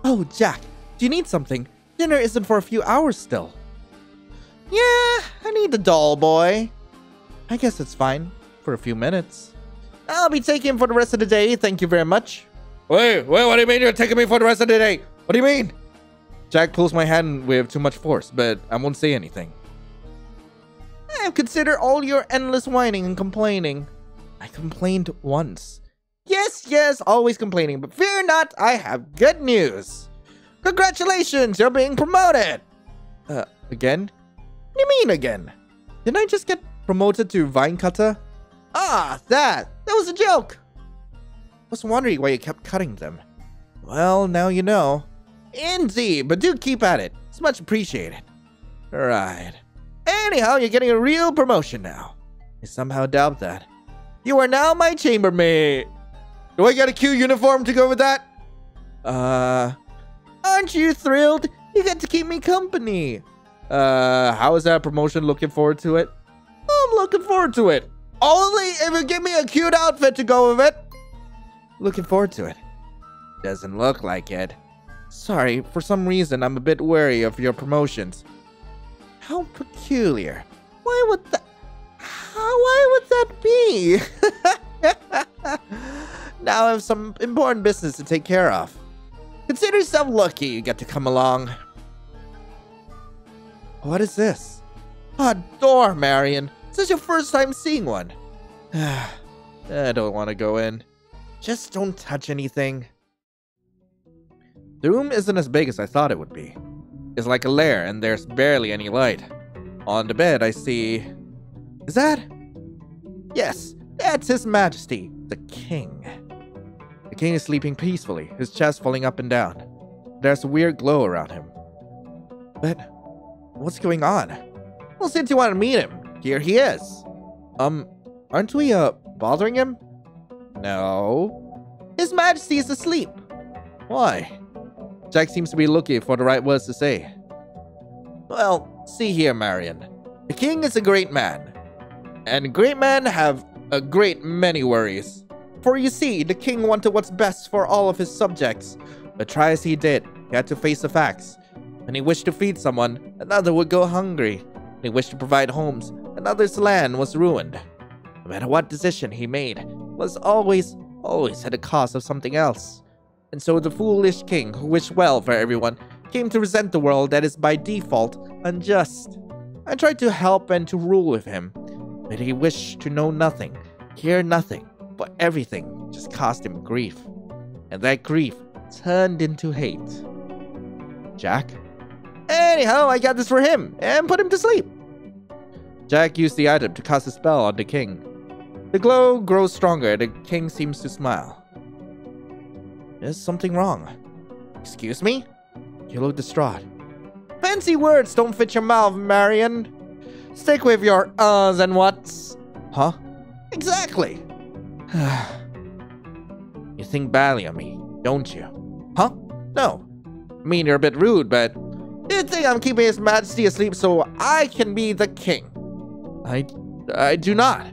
Oh, Jack, do you need something? Dinner isn't for a few hours still. Yeah, I need the doll boy. I guess it's fine. For a few minutes. I'll be taking him for the rest of the day, thank you very much. Wait, what do you mean you're taking me for the rest of the day? What do you mean? Jack pulls my hand with too much force, but I won't say anything. I've considered all your endless whining and complaining. I complained once. Yes, always complaining, but fear not, I have good news. Congratulations, you're being promoted. Again? What do you mean again? Didn't I just get promoted to vine cutter? Ah, that was a joke. I was wondering why you kept cutting them. Well, now you know. Indeed, but do keep at it. It's much appreciated. Right. Anyhow, you're getting a real promotion now. I somehow doubt that. You are now my chambermaid. Do I get a Q uniform to go with that? Aren't you thrilled? You get to keep me company. How is that promotion? Looking forward to it? I'm looking forward to it. Only if you give me a cute outfit to go with it. Looking forward to it. Doesn't look like it. Sorry, for some reason I'm a bit wary of your promotions. How peculiar. Why would that be? Now I have some important business to take care of. Consider yourself lucky you get to come along. What is this? A door, Marion. This is your first time seeing one. I don't want to go in. Just don't touch anything. The room isn't as big as I thought it would be. It's like a lair and there's barely any light. On the bed I see... Is that? Yes, that's His Majesty, the King. The King is sleeping peacefully, his chest falling up and down. There's a weird glow around him. But what's going on? Well, since you want to meet him, here he is. Aren't we, bothering him? No. His Majesty is asleep. Why? Jack seems to be looking for the right words to say. Well, see here, Marion. The king is a great man. And great men have a great many worries. For you see, the king wanted what's best for all of his subjects. But try as he did, he had to face the facts. When he wished to feed someone, another would go hungry. When he wished to provide homes, another's land was ruined. No matter what decision he made, was always at the cost of something else. And so the foolish king, who wished well for everyone, came to resent the world that is by default unjust. I tried to help and to rule with him, but he wished to know nothing, hear nothing, but everything just caused him grief. And that grief turned into hate. Jack? Anyhow, I got this for him, and put him to sleep. Jack used the item to cast a spell on the king. The glow grows stronger, and the king seems to smile. Is something wrong? Excuse me? You look distraught. Fancy words don't fit your mouth, Marion. Stick with your uhs and whats. Huh? Exactly. You think badly of me, don't you? Huh? No. I mean, you're a bit rude, but you think I'm keeping His Majesty asleep so I can be the king? I do not.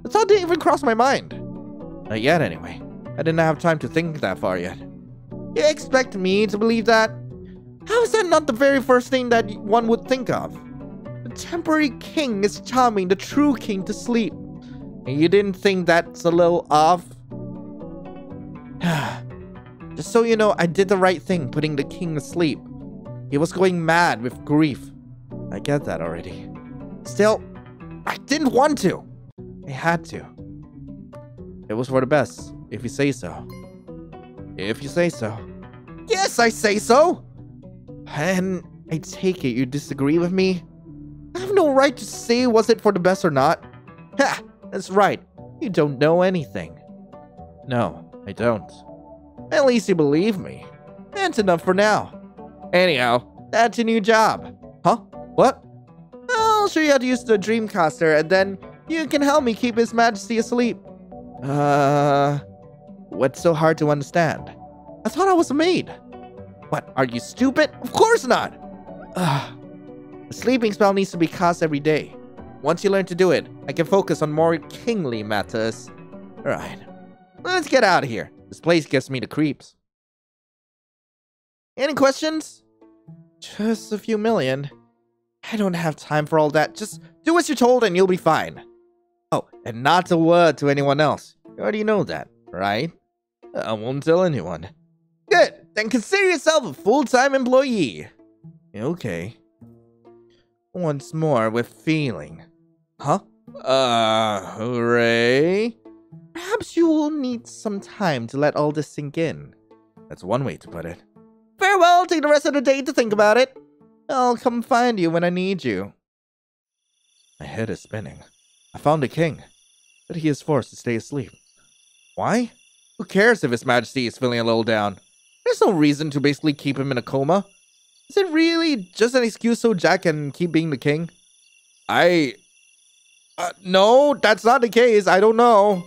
The thought didn't even cross my mind. Not yet, anyway. I didn't have time to think that far yet. You expect me to believe that? How is that not the very first thing that one would think of? The temporary king is charming the true king to sleep. And you didn't think that's a little off? Just so you know, I did the right thing putting the king to sleep. He was going mad with grief. I get that already. Still, I didn't want to. I had to. It was for the best, if you say so. If you say so. Yes, I say so! And I take it you disagree with me? I have no right to say was it for the best or not. Ha! That's right. You don't know anything. No, I don't. At least you believe me. That's enough for now. Anyhow, that's your new job. Huh? What? I'll show you how to use the Dreamcaster, and then you can help me keep His Majesty asleep. What's so hard to understand? I thought I was a maid. What, are you stupid? Of course not! The sleeping spell needs to be cast every day. Once you learn to do it, I can focus on more kingly matters. Alright, let's get out of here. This place gives me the creeps. Any questions? Just a few million. I don't have time for all that. Just do as you're told and you'll be fine. Oh, and not a word to anyone else. You already know that, right? I won't tell anyone. Good, then consider yourself a full-time employee. Okay. Once more with feeling. Huh? Hooray. Perhaps you will need some time to let all this sink in. That's one way to put it. Farewell, take the rest of the day to think about it. I'll come find you when I need you. My head is spinning. I found the king, but he is forced to stay asleep. Why? Who cares if His Majesty is feeling a little down? There's no reason to basically keep him in a coma. Is it really just an excuse so Jack can keep being the king? No, that's not the case. I don't know.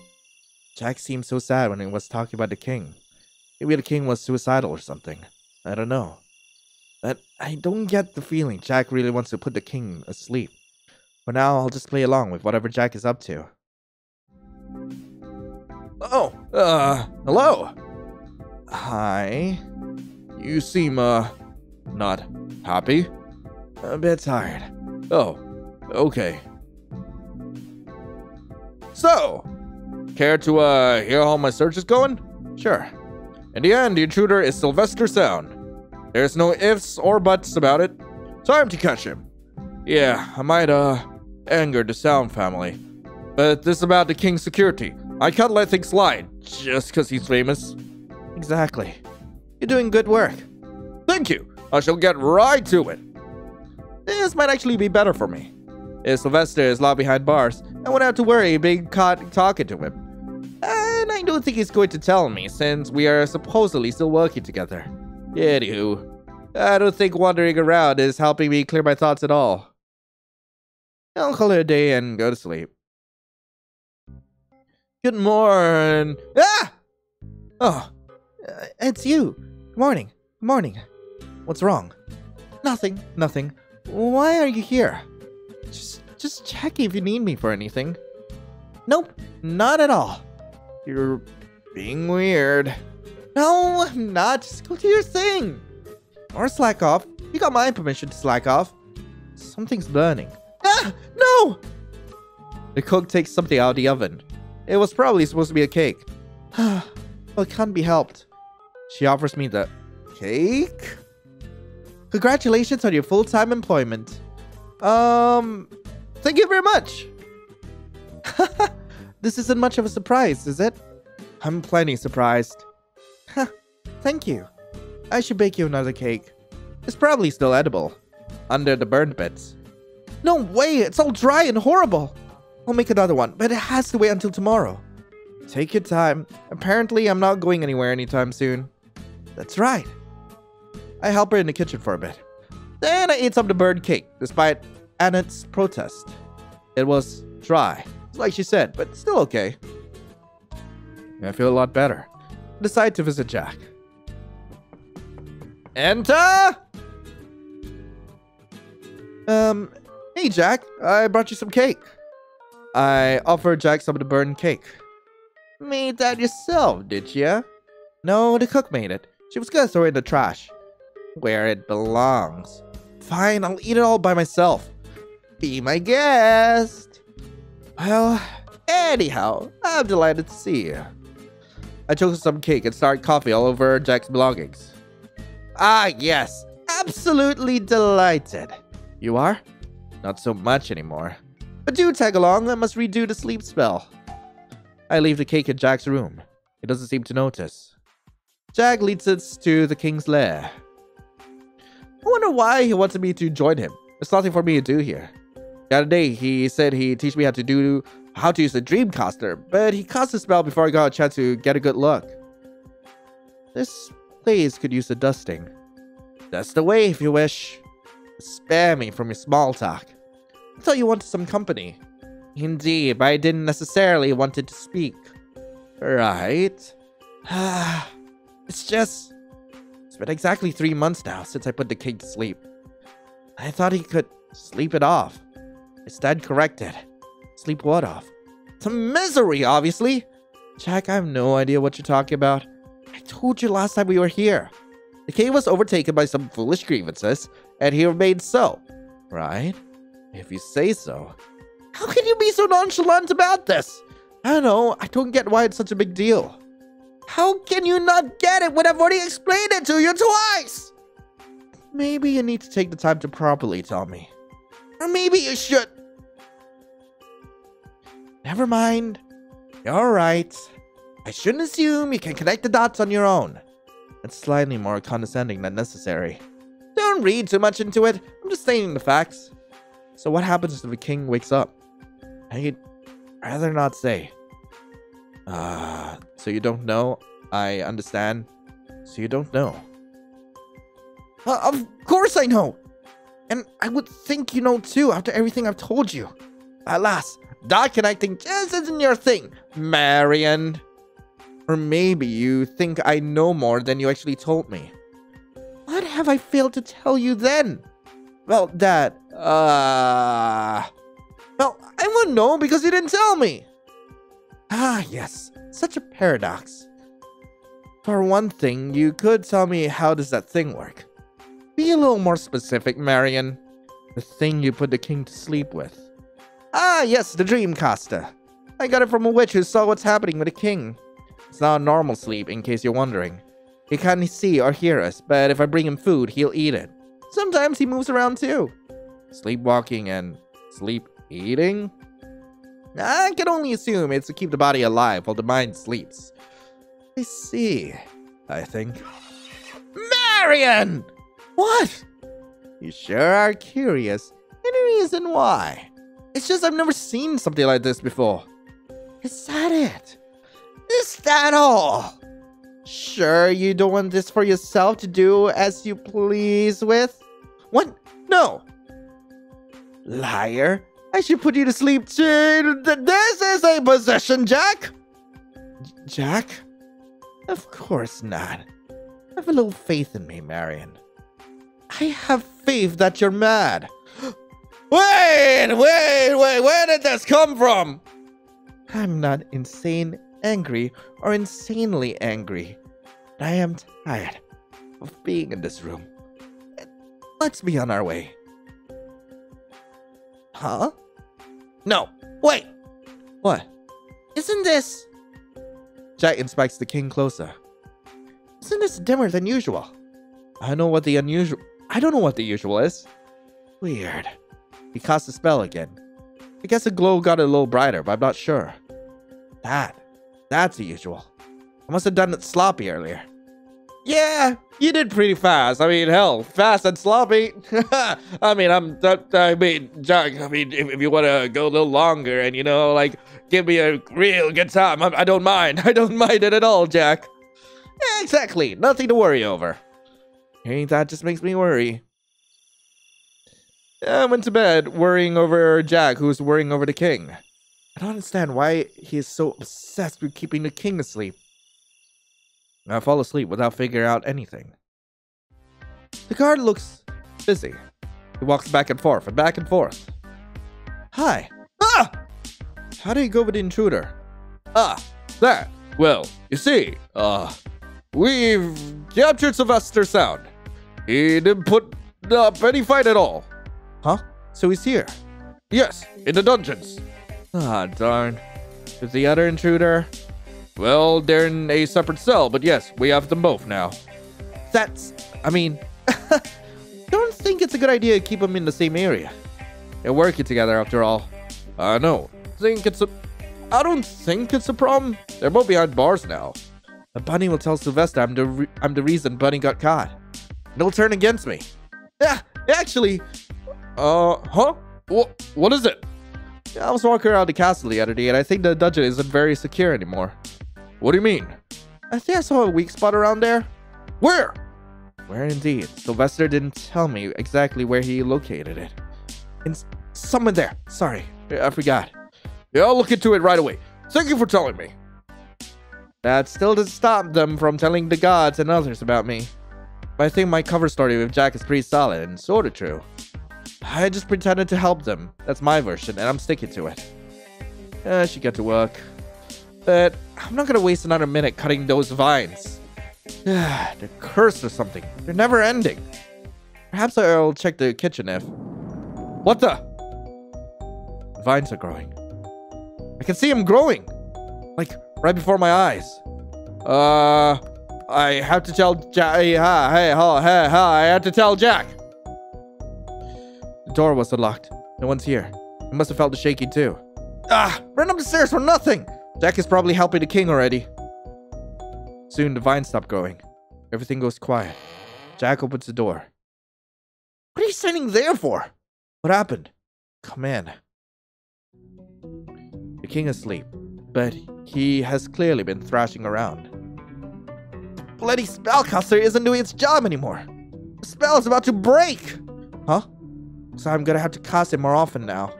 Jack seemed so sad when he was talking about the king. Maybe the king was suicidal or something. I don't know. But I don't get the feeling Jack really wants to put the king asleep. For now, I'll just play along with whatever Jack is up to. Oh, hello. Hi. You seem, not happy? A bit tired. Oh, okay. So, care to, hear how my search is going? Sure. In the end, the intruder is Sylvester Sound. There's no ifs or buts about it. Time to catch him. Yeah, I might, anger the Sound family. But this about the king's security.
I can't let things slide just because he's famous.
Exactly. You're doing good work.
Thank you. I shall get right to it.
This might actually be better for me. If Sylvester is locked behind bars, I won't have to worry being caught talking to him. And I don't think he's going to tell me, since we are supposedly still working together. Anywho, I don't think wandering around is helping me clear my thoughts at all. I'll call it a day and go to sleep. Good morning. Ah! Oh, it's you. Good morning. Good morning. What's wrong? Nothing. Nothing. Why are you here? Just checking if you need me for anything. Nope, not at all. You're being weird. No, I'm not. Just go do your thing. Or slack off. You got my permission to slack off. Something's burning. Ah, no! The cook takes something out of the oven. It was probably supposed to be a cake. Well, it can't be helped. She offers me the cake? Congratulations on your full-time employment. Thank you very much. This isn't much of a surprise, is it? I'm plenty surprised. Thank you. I should bake you another cake. It's probably still edible. Under the burned bits. No way, it's all dry and horrible. I'll make another one, but it has to wait until tomorrow. Take your time. Apparently, I'm not going anywhere anytime soon. That's right. I help her in the kitchen for a bit. Then I ate some of the burned cake, despite Annette's protest. It was dry, like she said, but still okay. I feel a lot better. I decide to visit Jack. Enter! Hey Jack, I brought you some cake. I offered Jack some of the burned cake. Made that yourself, did ya? No, the cook made it. She was gonna throw it in the trash. Where it belongs. Fine, I'll eat it all by myself. Be my guest. Well, anyhow, I'm delighted to see you. I chose some cake and started coffee all over Jack's belongings. Ah, yes. Absolutely delighted. You are? Not so much anymore. But do tag along, I must redo the sleep spell. I leave the cake in Jack's room. He doesn't seem to notice. Jack leads us to the king's lair. I wonder why he wanted me to join him. There's nothing for me to do here. The other day, he said he'd teach me how to use the Dreamcaster, but he cast a spell before I got a chance to get a good look. This place could use a dusting. That's the way if you wish. Spare me from your small talk. I thought you wanted some company. Indeed, but I didn't necessarily want it to speak. Right? It's been exactly 3 months now since I put the king to sleep. I thought he could sleep it off. Instead corrected. Sleep what off? To misery, obviously. Jack, I have no idea what you're talking about. I told you last time we were here. The king was overtaken by some foolish grievances, and he remained so. Right? If you say so. How can you be so nonchalant about this? I don't know. I don't get why it's such a big deal. How can you not get it when I've already explained it to you twice? Maybe you need to take the time to properly tell me. Or maybe you should. Never mind. You're right. I shouldn't assume you can connect the dots on your own. It's slightly more condescending than necessary. Don't read too much into it. I'm just stating the facts. So what happens if the king wakes up? I'd rather not say. So you don't know? I understand. So you don't know. Of course I know! And I would think you know too after everything I've told you. Alas, dot connecting just isn't your thing, Marion. Or maybe you think I know more than you actually told me. What have I failed to tell you then? Well, Dad, well, I wouldn't know because you didn't tell me. Ah, yes, such a paradox. For one thing, you could tell me how does that thing work. Be a little more specific, Marion. The thing you put the king to sleep with. Ah, yes, the Dreamcaster. I got it from a witch who saw what's happening with the king. It's not a normal sleep, in case you're wondering. He can't see or hear us, but if I bring him food, he'll eat it. Sometimes he moves around too. Sleepwalking and sleep eating? I can only assume it's to keep the body alive while the mind sleeps. I see, I think. Marion! What? You sure are curious. Any reason why? It's just I've never seen something like this before. Is that it? Is that all? Sure you don't want this for yourself to do as you please with? What? No. Liar. I should put you to sleep too. This is a possession, Jack. Jack? Of course not. Have a little faith in me, Marion. I have faith that you're mad. Wait, where did this come from? I'm not insane angry or insanely angry. But I am tired of being in this room. Let's be on our way. Huh? No, wait. What? Isn't this... Jack inspects the king closer. Isn't this dimmer than usual? I don't know what the usual is. Weird. He cast a spell again. I guess the glow got a little brighter, but I'm not sure. That's the usual. I must have done it sloppy earlier. Yeah, you did pretty fast. I mean, hell, fast and sloppy. I mean, Jack, if you want to go a little longer and, like, give me a real good time, I don't mind. I don't mind it at all, Jack. Yeah, exactly. Nothing to worry over. Hearing that just makes me worry. I went to bed worrying over Jack, who's worrying over the king. I don't understand why he is so obsessed with keeping the king asleep. I fall asleep without figuring out anything. The guard looks busy. He walks back and forth and back and forth. Hi. Ah! How do you go with the intruder?
That. Well, you see, we've captured Sylvester Sound. He didn't put up any fight at all.
Huh? So he's here?
Yes, in the dungeons.
Ah, darn. Is the other intruder?
Well, they're in a separate cell, but yes, we have them both now.
Don't think it's a good idea to keep them in the same area. They're working together after all.
I don't think it's a problem. They're both behind bars now.
But Bunny will tell Sylvester I'm the reason Bunny got caught. They'll turn against me. Yeah, actually.
Huh? What is it?
I was walking around the castle the other day, and I think the dungeon isn't very secure anymore.
What do you mean?
I think I saw a weak spot around there.
Where?
Where indeed? Sylvester didn't tell me exactly where he located it. Somewhere there. Sorry, I forgot.
Yeah, I'll look into it right away. Thank you for telling me.
That still doesn't stop them from telling the gods and others about me. But I think my cover story with Jack is pretty solid and sort of true. I just pretended to help them. That's my version, and I'm sticking to it. I should get to work. But I'm not gonna waste another minute cutting those vines. They're cursed or something. They're never ending. Perhaps I'll check the kitchen if... What the? The vines are growing. I can see them growing. Like, right before my eyes. I have to tell Jack. I have to tell Jack. The door was unlocked. No one's here. He must have felt the shaking too. Ran up the stairs for nothing. Jack is probably helping the king already. Soon the vines stop growing. Everything goes quiet. Jack opens the door. What are you standing there for? What happened? Come in. The king is asleep, but he has clearly been thrashing around. The bloody spellcaster isn't doing its job anymore. The spell is about to break. Huh? So I'm gonna have to cast it more often now.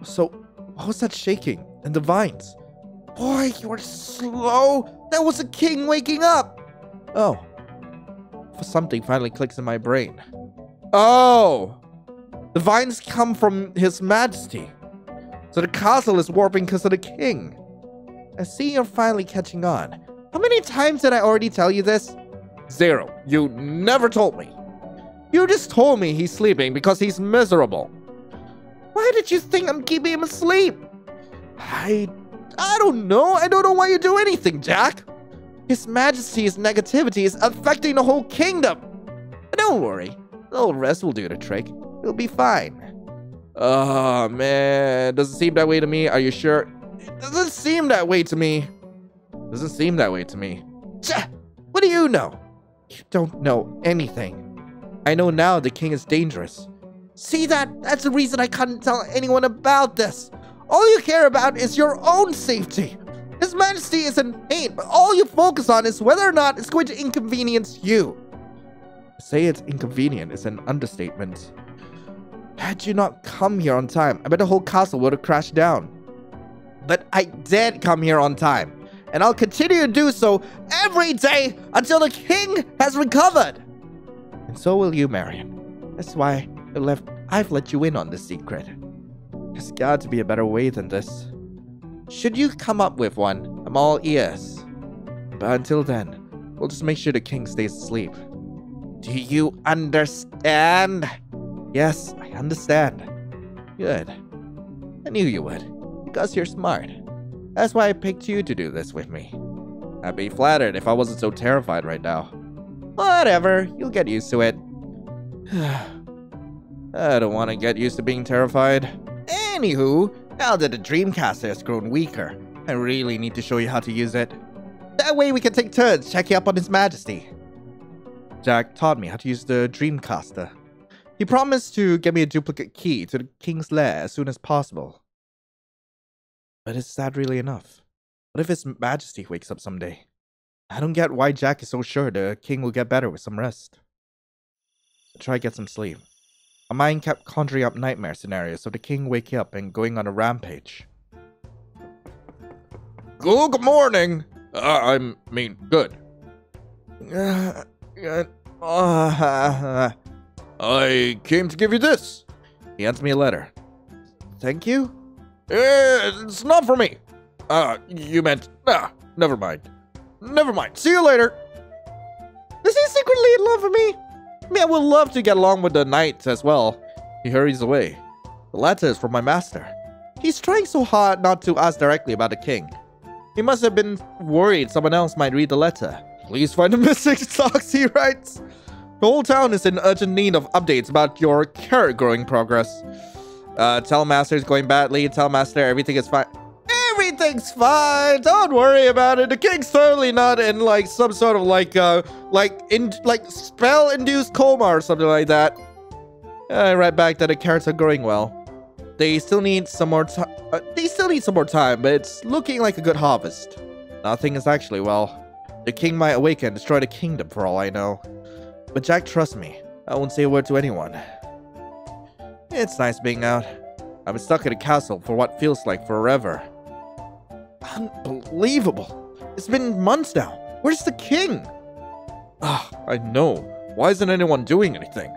So, what was that shaking? And the vines? Boy, you are slow. That was the king waking up. Oh. Something finally clicks in my brain. Oh. The vines come from His Majesty. So the castle is warping because of the king. I see you're finally catching on. How many times did I already tell you this?
0. You never told me.
You just told me he's sleeping because he's miserable. Why did you think I'm keeping him asleep? I don't know. I don't know why you do anything, Jack. His Majesty's negativity is affecting the whole kingdom. But don't worry. A little rest will do the trick. It'll be fine. Oh, man. Doesn't seem that way to me. Are you sure? It doesn't seem that way to me. Doesn't seem that way to me. Tch! What do you know? You don't know anything. I know now the king is dangerous. See that? That's the reason I couldn't tell anyone about this. All you care about is your own safety. His Majesty is in pain, but all you focus on is whether or not it's going to inconvenience you. To say it's inconvenient is an understatement. Had you not come here on time, I bet the whole castle would have crashed down. But I did come here on time, and I'll continue to do so every day until the king has recovered. And so will you, Marion. That's why I've let you in on this secret. There's got to be a better way than this. Should you come up with one, I'm all ears. But until then, we'll just make sure the king stays asleep. Do you understand? Yes, I understand. Good. I knew you would, because you're smart. That's why I picked you to do this with me. I'd be flattered if I wasn't so terrified right now. Whatever, you'll get used to it. I don't want to get used to being terrified. Anywho, now that the Dreamcaster has grown weaker, I really need to show you how to use it. That way we can take turns checking up on His Majesty. Jack taught me how to use the Dreamcaster. He promised to get me a duplicate key to the king's lair as soon as possible. But is that really enough? What if His Majesty wakes up someday? I don't get why Jack is so sure the king will get better with some rest. I tried to get some sleep. My mind kept conjuring up nightmare scenarios of the king waking up and going on a rampage.
Good morning. Good. I came to give you this.
He hands me a letter. Thank you?
It's not for me. You meant... never mind. Never mind. See you later.
Is he secretly in love with me? I mean, I would love to get along with the knight as well. He hurries away. The letter is from my master. He's trying so hard not to ask directly about the king. He must have been worried someone else might read the letter. Please find the missing stocks, he writes. The whole town is in urgent need of updates about your carrot growing progress. Tell master it's going badly. Tell master everything is fine. Everything's fine. Don't worry about it. The king's certainly not in like some sort of spell-induced coma or something like that. I write back that the carrots are growing well. They still need some more time. But it's looking like a good harvest. Nothing is actually well. The king might awaken and destroy the kingdom for all I know. But Jack, trust me. I won't say a word to anyone. It's nice being out. I've been stuck in a castle for what feels like forever. Unbelievable. It's been months now. Where's the king?
I know. Why isn't anyone doing anything?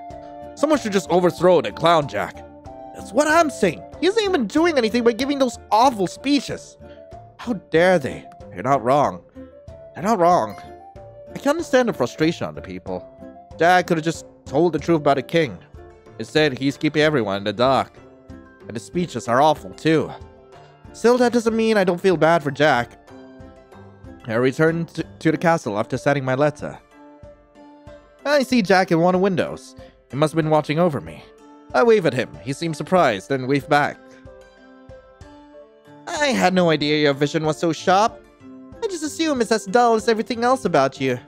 Someone should just overthrow the clown Jack.
That's what I'm saying. He isn't even doing anything by giving those awful speeches. How dare they? They're not wrong. They're not wrong. I can understand the frustration on the people. Jack could have just told the truth about the king. Instead, he's keeping everyone in the dark. And the speeches are awful too. Still, that doesn't mean I don't feel bad for Jack. I returned to the castle after sending my letter. I see Jack in one of the windows. He must have been watching over me. I wave at him. He seems surprised, then wave back. I had no idea your vision was so sharp. I just assume it's as dull as everything else about you.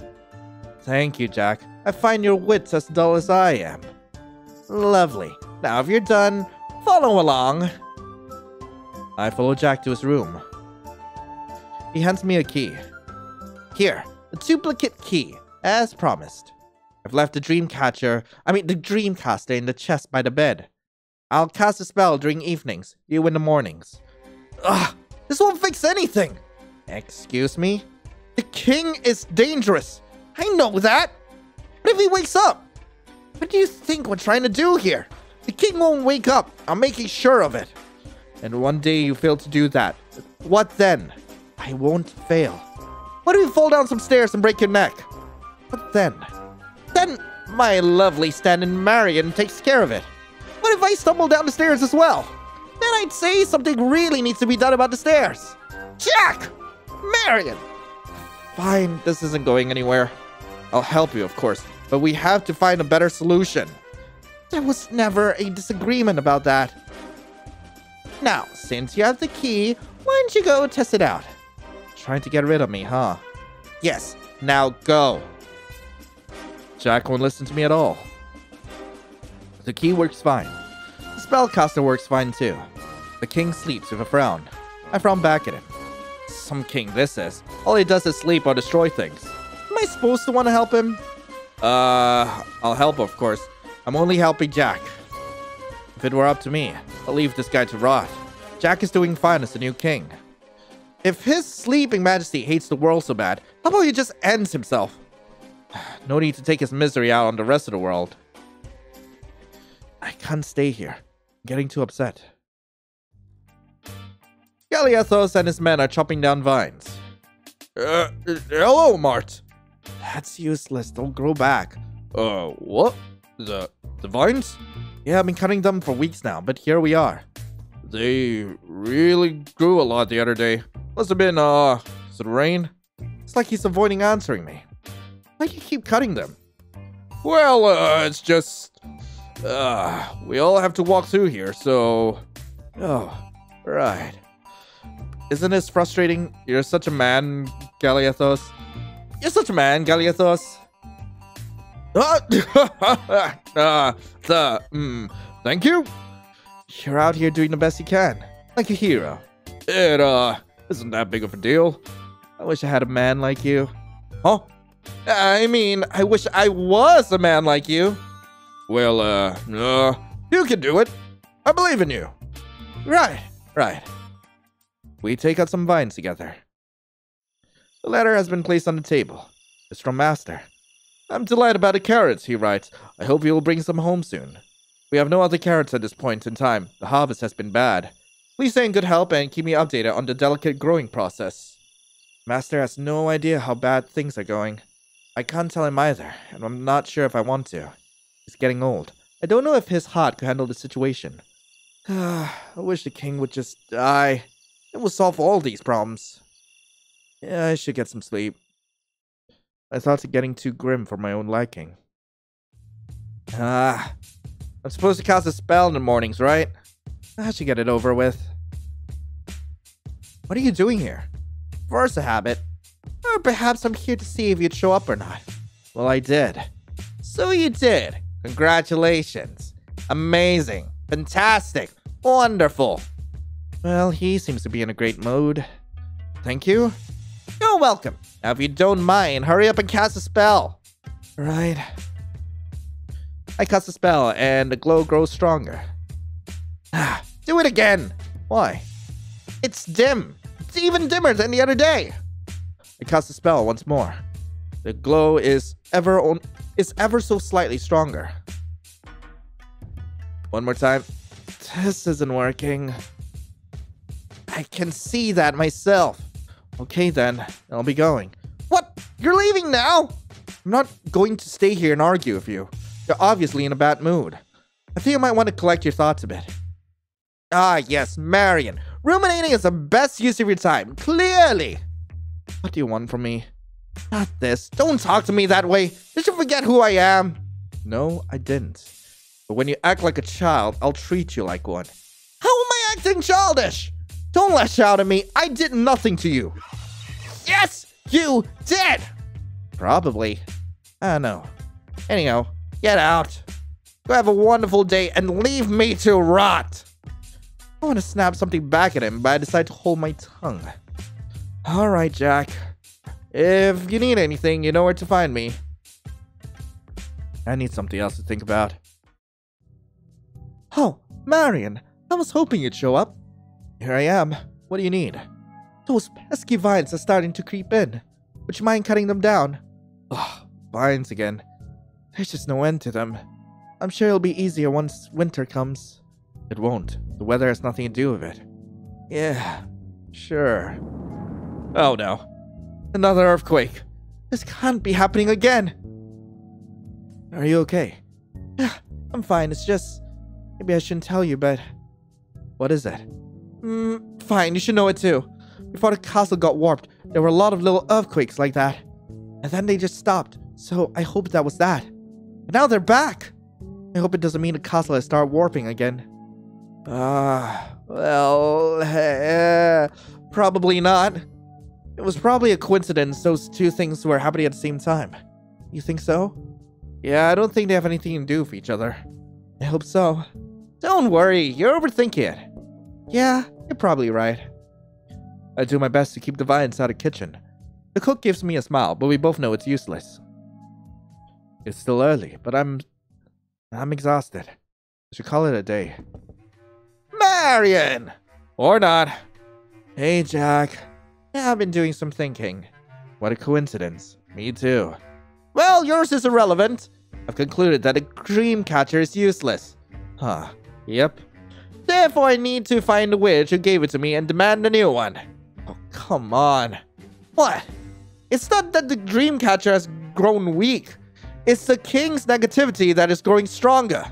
Thank you, Jack. I find your wits as dull as I am. Lovely. Now, if you're done, follow along. I follow Jack to his room. He hands me a key. Here, a duplicate key, as promised. I've left the Dreamcaster in the chest by the bed. I'll cast a spell during evenings, you in the mornings. Ugh, this won't fix anything. Excuse me? The king is dangerous. I know that. What if he wakes up? What do you think we're trying to do here? The king won't wake up. I'm making sure of it. And one day you fail to do that. What then? I won't fail. What if you fall down some stairs and break your neck? What then? Then my lovely stand-in Marion takes care of it. What if I stumble down the stairs as well? Then I'd say something really needs to be done about the stairs. Jack! Marion! Fine, this isn't going anywhere. I'll help you, of course, but we have to find a better solution. There was never a disagreement about that. Now, since you have the key, why don't you go test it out? Trying to get rid of me, huh? Yes, now go. Jack won't listen to me at all. The key works fine. The spellcaster works fine too. The king sleeps with a frown. I frown back at him. Some king this is. All he does is sleep or destroy things. Am I supposed to want to help him? I'll help, of course. I'm only helping Jack. If it were up to me, I'll leave this guy to rot. Jack is doing fine as the new king. If his sleeping majesty hates the world so bad, how about he just ends himself? No need to take his misery out on the rest of the world. I can't stay here. I'm getting too upset. Galliathos and his men are chopping down vines.
Hello, Mart.
That's useless. They'll grow back.
What? The vines?
Yeah, I've been cutting them for weeks now, but here we are.
They really grew a lot the other day. Must have been, is it rain?
It's like he's avoiding answering me. Why do you keep cutting them?
Well, it's just... we all have to walk through here, so...
Oh, right. Isn't this frustrating? You're such a man, Galliathos. You're such a man, Galliathos.
Thank you.
You're out here doing the best you can. Like a hero.
It, isn't that big of a deal.
I wish I had a man like you. Huh? I mean, I wish I was a man like you.
Well, you can do it. I believe in you.
Right. We take out some vines together. The letter has been placed on the table. It's from Master. I'm delighted about the carrots, he writes. I hope you will bring some home soon. We have no other carrots at this point in time. The harvest has been bad. Please stay in good health and keep me updated on the delicate growing process. Master has no idea how bad things are going. I can't tell him either, and I'm not sure if I want to. He's getting old. I don't know if his heart could handle the situation. I wish the king would just die. It will solve all these problems. Yeah, I should get some sleep. My thoughts are getting too grim for my own liking. I'm supposed to cast a spell in the mornings, right? I should get it over with. What are you doing here? Force a habit. Or perhaps I'm here to see if you'd show up or not. Well, I did. So you did. Congratulations. Amazing. Fantastic. Wonderful. Well, he seems to be in a great mood. Thank you. You're welcome. Now, if you don't mind, hurry up and cast a spell. Right. I cast a spell, and the glow grows stronger. Do it again. Why? It's dim. It's even dimmer than the other day. I cast a spell once more. The glow is ever so slightly stronger. One more time. This isn't working. I can see that myself. Okay then, I'll be going. What? You're leaving now? I'm not going to stay here and argue with you. You're obviously in a bad mood. I think I might want to collect your thoughts a bit. Ah yes, Marion. Ruminating is the best use of your time, clearly. What do you want from me? Not this. Don't talk to me that way. Did you forget who I am? No, I didn't. But when you act like a child, I'll treat you like one. How am I acting childish? Don't lash out at me. I did nothing to you. Yes, you did. Probably. I know. Anyhow, get out. Go have a wonderful day and leave me to rot. I want to snap something back at him, but I decide to hold my tongue. Alright, Jack. If you need anything, you know where to find me. I need something else to think about. Oh, Marion. I was hoping you'd show up. Here I am. What do you need? Those pesky vines are starting to creep in. Would you mind cutting them down? Ugh, vines again. There's just no end to them. I'm sure it'll be easier once winter comes. It won't. The weather has nothing to do with it. Yeah, sure. Oh no. Another earthquake. This can't be happening again. Are you okay? Yeah, I'm fine. It's just... Maybe I shouldn't tell you, but... What is it? Fine. You should know it too. Before the castle got warped, there were a lot of little earthquakes like that. And then they just stopped. So I hope that was that. But now they're back. I hope it doesn't mean the castle has started warping again. Probably not. It was probably a coincidence those two things were happening at the same time. You think so? Yeah, I don't think they have anything to do with each other. I hope so. Don't worry, you're overthinking it. Yeah, you're probably right. I do my best to keep the violence out of the kitchen. The cook gives me a smile, but we both know it's useless. It's still early, but I'm exhausted. I should call it a day. Marion! Or not. Hey, Jack. Yeah, I've been doing some thinking. What a coincidence. Me too. Well, yours is irrelevant. I've concluded that a dream catcher is useless. Huh. Yep. Therefore, I need to find the witch who gave it to me and demand a new one. Oh, come on. What? It's not that the dream catcher has grown weak. It's the king's negativity that is growing stronger.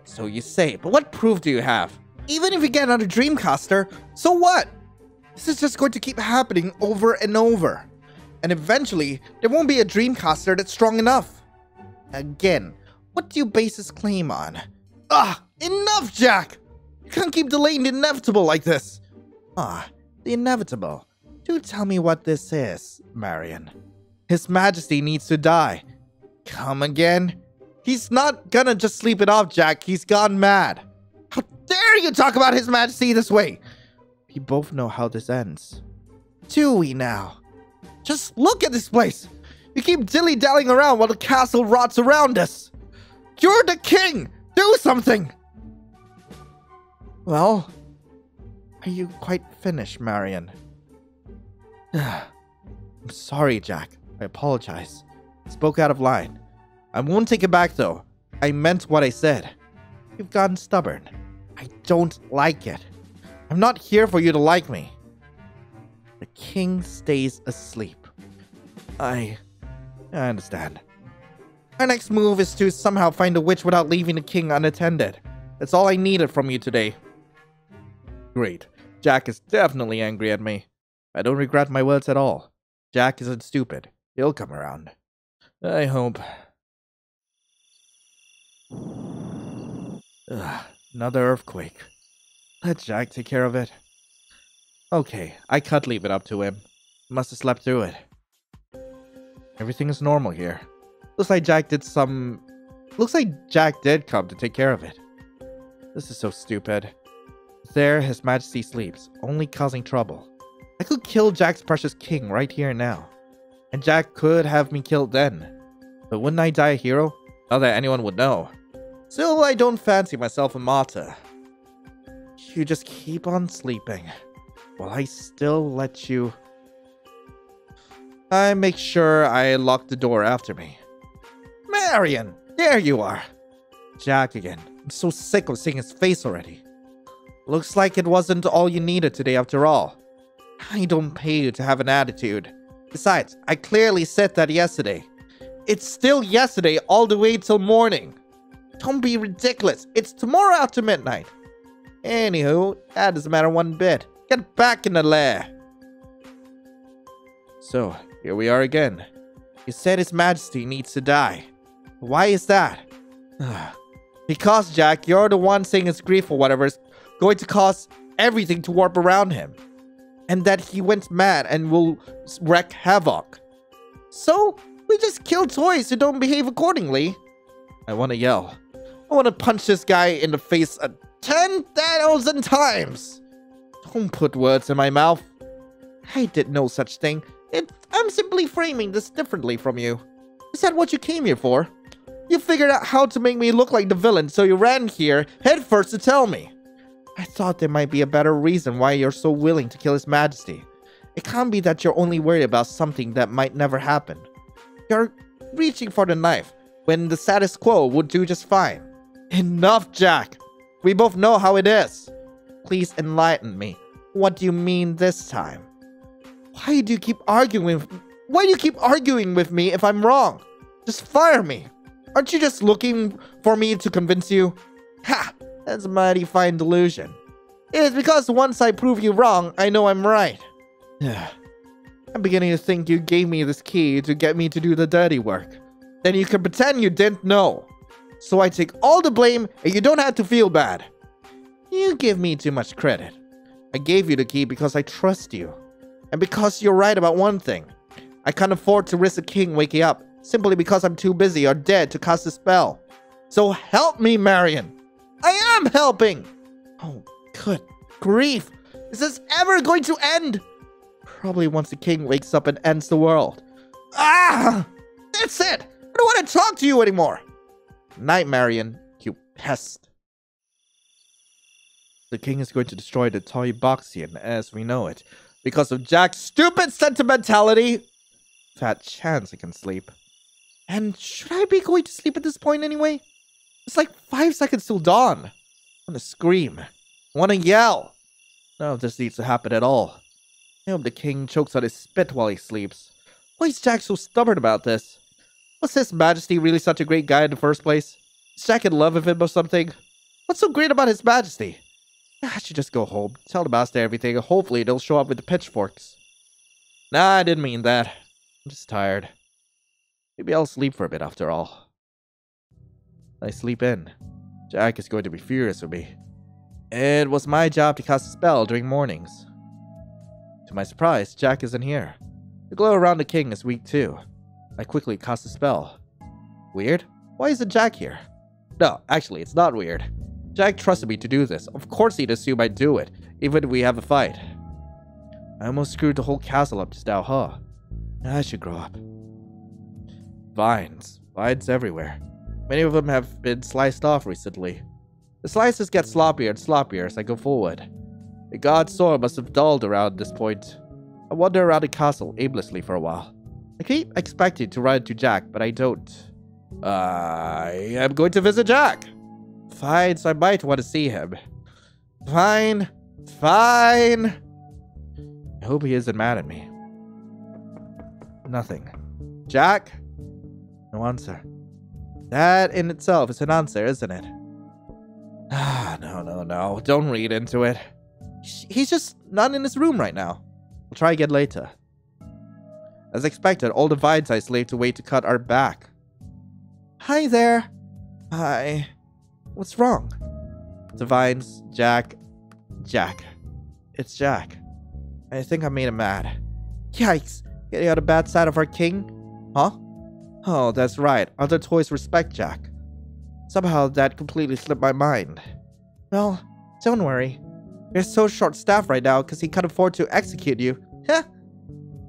So you say, but what proof do you have? Even if you get another dreamcaster, so what? This is just going to keep happening over and over. And eventually, there won't be a dreamcaster that's strong enough. Again, what do you base this claim on? Enough, Jack! You can't keep delaying the inevitable like this. The inevitable. Do tell me what this is, Marion. His Majesty needs to die. Come again? He's not gonna just sleep it off, Jack. He's gone mad. How dare you talk about His Majesty this way? We both know how this ends. Do we now? Just look at this place. You keep dilly-dallying around while the castle rots around us. You're the king. Do something. Well, are you quite finished, Marion? I'm sorry, Jack. I apologize. I spoke out of line. I won't take it back, though. I meant what I said. You've gotten stubborn. I don't like it. I'm not here for you to like me. The king stays asleep. I understand. Our next move is to somehow find a witch without leaving the king unattended. That's all I needed from you today. Great. Jack is definitely angry at me. I don't regret my words at all. Jack isn't stupid. He'll come around. I hope. Another earthquake. Let Jack take care of it. Okay, I can't leave it up to him. He must have slept through it. Everything is normal here. Looks like Jack did come to take care of it. This is so stupid. There, His Majesty sleeps, only causing trouble. I could kill Jack's precious king right here and now. And Jack could have me killed then. But wouldn't I die a hero? Not that anyone would know. Still, I don't fancy myself a martyr. You just keep on sleeping. While I still let you... I make sure I lock the door after me. Marion! There you are! Jack again. I'm so sick of seeing his face already. Looks like it wasn't all you needed today after all. I don't pay you to have an attitude. Besides, I clearly said that yesterday. It's still yesterday all the way till morning. Don't be ridiculous. It's tomorrow after midnight. Anywho, that doesn't matter one bit. Get back in the lair. So, here we are again. You said His Majesty needs to die. Why is that? Because, Jack, you're the one saying his grief or whatever is going to cause everything to warp around him. And that he went mad and will wreak havoc. So, we just kill toys who don't behave accordingly. I want to yell. I want to punch this guy in the face 10,000 times. Don't put words in my mouth. I did no such thing. I'm simply framing this differently from you. Is that what you came here for? You figured out how to make me look like the villain, so you ran here headfirst to tell me. I thought there might be a better reason why you're so willing to kill His Majesty. It can't be that you're only worried about something that might never happen. You're reaching for the knife when the status quo would do just fine. Enough, Jack. We both know how it is. Please enlighten me. What do you mean this time? Why do you keep arguing with me if I'm wrong? Just fire me. Aren't you just looking for me to convince you? Ha! That's a mighty fine delusion. It is because once I prove you wrong, I know I'm right. I'm beginning to think you gave me this key to get me to do the dirty work. Then you can pretend you didn't know. So I take all the blame and you don't have to feel bad. You give me too much credit. I gave you the key because I trust you. And because you're right about one thing. I can't afford to risk the king waking up simply because I'm too busy or dead to cast a spell. So help me, Marion. I am helping! Oh, good grief. Is this ever going to end? Probably once the king wakes up and ends the world. Ah! That's it! I don't want to talk to you anymore! Night, Marion, you pest. The king is going to destroy the toy Boxian as we know it. Because of Jack's stupid sentimentality. Fat chance I can sleep. And should I be going to sleep at this point anyway? It's like 5 seconds till dawn. I want to scream. I want to yell. None of this needs to happen at all. I hope the king chokes on his spit while he sleeps. Why is Jack so stubborn about this? Was His Majesty really such a great guy in the first place? Is Jack in love with him or something? What's so great about His Majesty? I should just go home, tell the master everything, and hopefully they'll show up with the pitchforks. Nah, I didn't mean that. I'm just tired. Maybe I'll sleep for a bit after all. I sleep in. Jack is going to be furious with me. It was my job to cast a spell during mornings. To my surprise, Jack isn't here. The glow around the king is weak too. I quickly cast a spell. Weird? Why isn't Jack here? No, actually, it's not weird. Jack trusted me to do this. Of course he'd assume I'd do it, even if we have a fight. I almost screwed the whole castle up just now, huh? I should grow up. Vines. Vines everywhere. Many of them have been sliced off recently. The slices get sloppier and sloppier as I go forward. The god's sword must have dulled around this point. I wander around the castle aimlessly for a while. I keep expecting to run into Jack, but I don't. I am going to visit Jack. Fine, so I might want to see him. Fine. Fine. I hope he isn't mad at me. Nothing. Jack? No answer. That in itself is an answer, isn't it? Ah, no. Don't read into it. He's just not in his room right now. I'll try again later. As expected, all the vines I slaved away to cut are back. Hi there. Hi. What's wrong? The vines, Jack. It's Jack. I think I made him mad. Yikes. Getting on the bad side of our king? Huh? Oh, that's right. Other toys respect Jack. Somehow that completely slipped my mind. Well, don't worry. You're so short-staffed right now because he can't afford to execute you. Heh.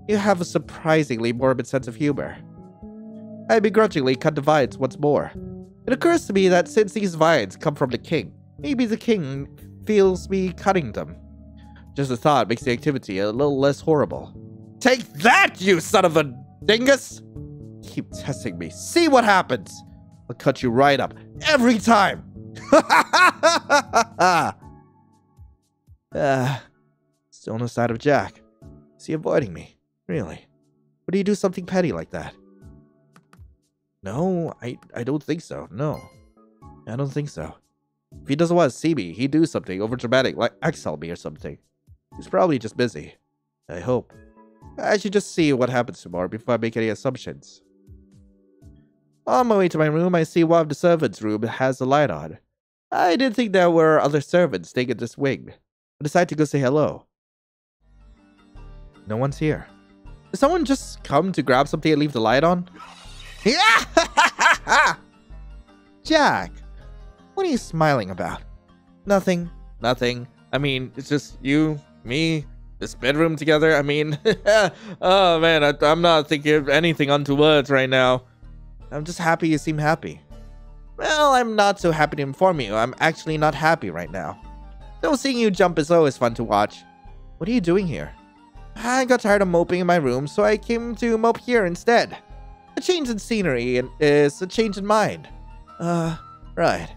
You have a surprisingly morbid sense of humor. I begrudgingly cut the vines once more. It occurs to me that since these vines come from the king, maybe the king feels me cutting them. Just a thought makes the activity a little less horrible. Take that, you son of a dingus! Keep testing me. See what happens. I'll cut you right up. Every time! Still on the side of Jack. Is he avoiding me? Really? Would he do something petty like that? No, I don't think so. No. I don't think so. If he doesn't want to see me, he'd do something overdramatic, like exile me or something. He's probably just busy. I hope. I should just see what happens tomorrow before I make any assumptions. On my way to my room, I see one of the servants' room has the light on. I didn't think there were other servants staying at this wing. I decided to go say hello. No one's here. Did someone just come to grab something and leave the light on? Jack, what are you smiling about? Nothing. I mean, it's just you, me, this bedroom together. I mean, oh man, I'm not thinking of anything unto words right now. I'm just happy you seem happy. Well, I'm not so happy to inform you. I'm actually not happy right now. Though seeing you jump is always fun to watch. What are you doing here? I got tired of moping in my room, so I came to mope here instead. A change in scenery is a change in mind. Right.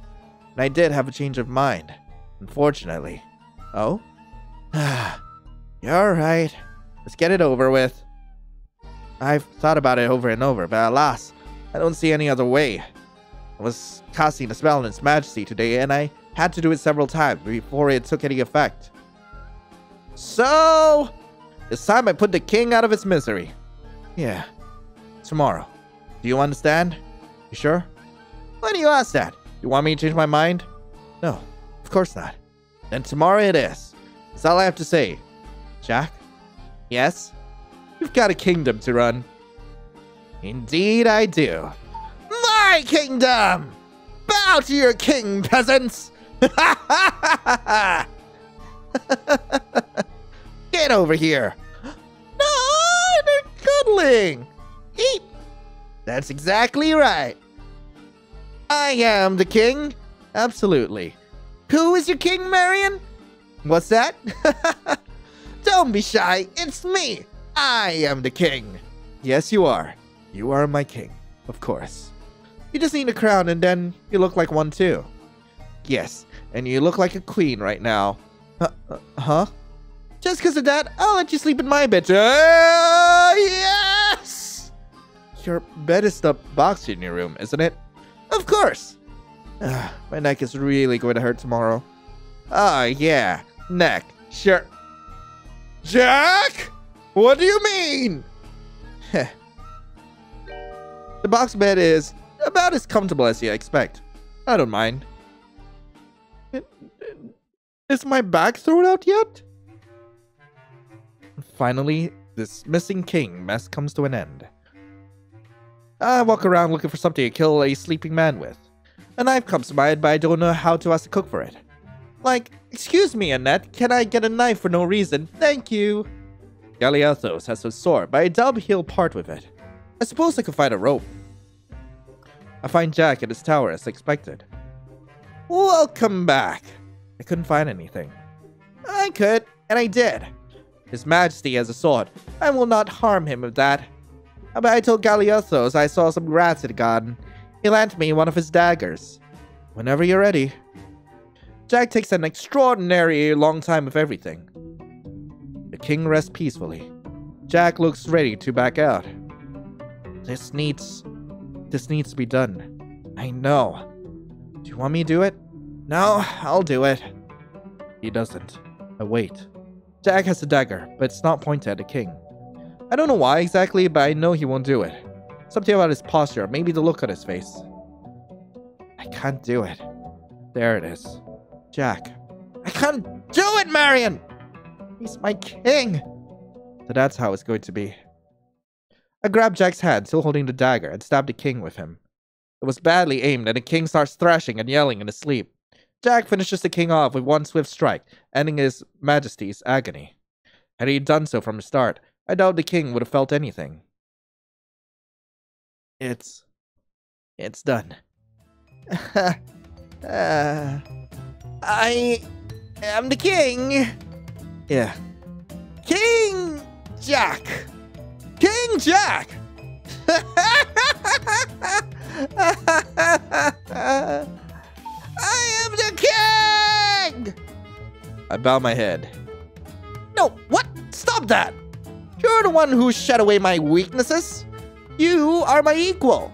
And I did have a change of mind. Unfortunately. Oh? You're right. Let's get it over with. I've thought about it over and over, but alas, I don't see any other way. I was casting a spell on His Majesty today, and I had to do it several times before it took any effect. So, it's time I put the king out of his misery. Yeah. Tomorrow. Do you understand? You sure? Why do you ask that? You want me to change my mind? No, of course not. Then tomorrow it is. That's all I have to say. Jack? Yes? You've got a kingdom to run. Indeed I do. My kingdom! Bow to your king, peasants! Get over here. No, they're cuddling. Eat. That's exactly right. I am the king. Absolutely. Who is your king, Marion? What's that? Don't be shy. It's me. I am the king. Yes, you are. You are my king, of course. You just need a crown and then you look like one too. Yes, and you look like a queen right now. Huh? Just because of that, I'll let you sleep in my bed. Yes! Your bed is the box in your room, isn't it? Of course. My neck is really going to hurt tomorrow. Oh, yeah. Neck. Sure. Jack? What do you mean? The box bed is about as comfortable as you expect. I don't mind. Is my back thrown out yet? Finally, this missing king mess comes to an end. I walk around looking for something to kill a sleeping man with. A knife comes to mind, but I don't know how to ask the cook for it. Like, excuse me, Annette, can I get a knife for no reason? Thank you. Galiathos has a sword, but I doubt he'll part with it. I suppose I could find a rope. I find Jack at his tower as expected. Welcome back. I couldn't find anything. I could, and I did. His Majesty has a sword. I will not harm him with that. But I told Galiathos I saw some rats in the garden. He lent me one of his daggers. Whenever you're ready. Jack takes an extraordinary long time with everything. The king rests peacefully. Jack looks ready to back out. This needs to be done. I know. Do you want me to do it? No, I'll do it. He doesn't. I wait. Jack has a dagger, but it's not pointed at the king. I don't know why exactly, but I know he won't do it. Something about his posture, maybe the look on his face. I can't do it. There it is. Jack. I can't do it, Marion! He's my king! So that's how it's going to be. I grab Jack's hand, still holding the dagger, and stab the king with him. It was badly aimed, and the king starts thrashing and yelling in his sleep. Jack finishes the king off with one swift strike, ending his Majesty's agony. Had he done so from the start, I doubt the king would have felt anything. It's done. I am the king. Yeah. King Jack. King Jack. I am the king! I bow my head. No, what? Stop that! You're the one who shed away my weaknesses. You are my equal.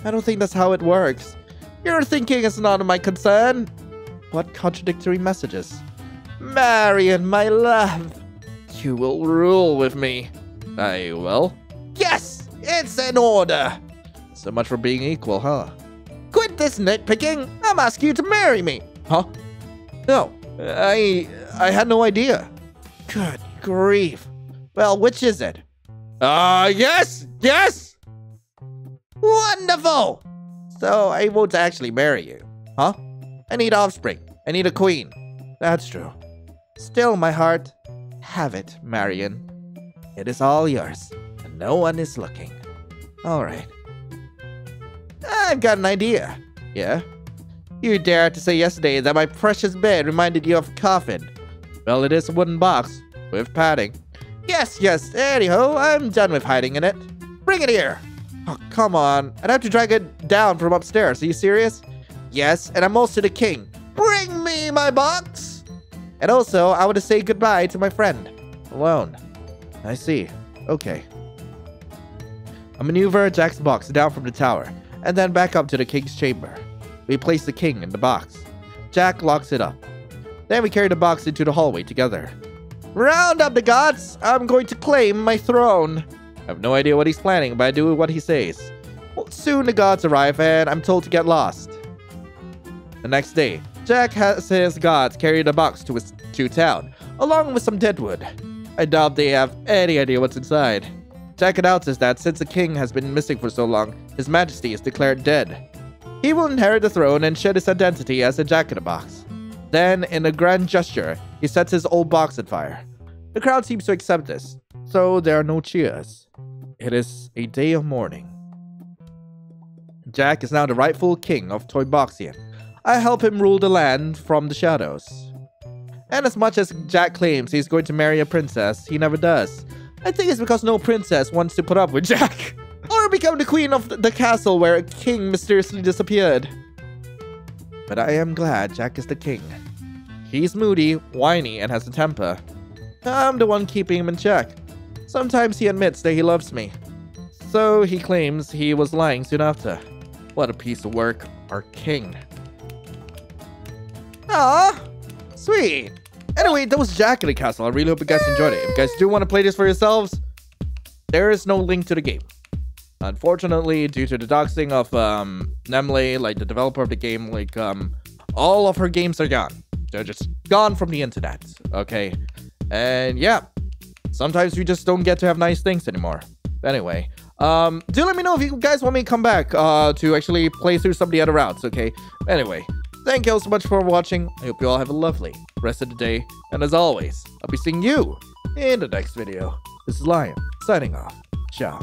I don't think that's how it works. Your thinking is not my concern. What contradictory messages? Marion, my love. You will rule with me. I will. Yes, it's an order. So much for being equal, huh? Quit this nitpicking. I'm asking you to marry me. Huh? No, I had no idea. Good grief. Well, which is it? Yes! Yes! Wonderful! So I won't actually marry you. Huh? I need offspring. I need a queen. That's true. Still, my heart, have it, Marion. It is all yours, and no one is looking. All right. I've got an idea. Yeah? You dared to say yesterday that my precious bed reminded you of a coffin. Well, it is a wooden box with padding. Yes. Anyhow, I'm done with hiding in it. Bring it here. Oh, come on. I'd have to drag it down from upstairs. Are you serious? Yes, and I'm also the king. Bring me my box. And also, I want to say goodbye to my friend. Alone. I see. Okay. I maneuver Jack's box down from the tower, and then back up to the king's chamber. We place the king in the box. Jack locks it up. Then we carry the box into the hallway together. Round up the gods! I'm going to claim my throne. I have no idea what he's planning, but I do what he says. Well, soon the gods arrive, and I'm told to get lost. The next day, Jack has his gods carry the box to town, along with some deadwood. I doubt they have any idea what's inside. Jack announces that since the king has been missing for so long, His Majesty is declared dead. He will inherit the throne and shed his identity as a Jack-in-the-Box. Then, in a grand gesture, he sets his old box on fire. The crowd seems to accept this, so there are no cheers. It is a day of mourning. Jack is now the rightful king of Toyboxian. I help him rule the land from the shadows. And as much as Jack claims he's going to marry a princess, he never does. I think it's because no princess wants to put up with Jack. Or become the queen of the castle where a king mysteriously disappeared. But I am glad Jack is the king. He's moody, whiny, and has a temper. I'm the one keeping him in check. Sometimes he admits that he loves me. So he claims he was lying soon after. What a piece of work. Our king. Aww. Sweet. Anyway, that was Jack in the Castle. I really hope you guys enjoyed it. If you guys do want to play this for yourselves, there is no link to the game. Unfortunately, due to the doxing of Nemle, like the developer of the game, like all of her games are gone. They're just gone from the internet. Okay. And yeah, sometimes we just don't get to have nice things anymore. Anyway, do let me know if you guys want me to come back to actually play through some of the other routes, okay? Anyway, thank you all so much for watching. I hope you all have a lovely rest of the day. And as always, I'll be seeing you in the next video. This is Lion, signing off. Ciao.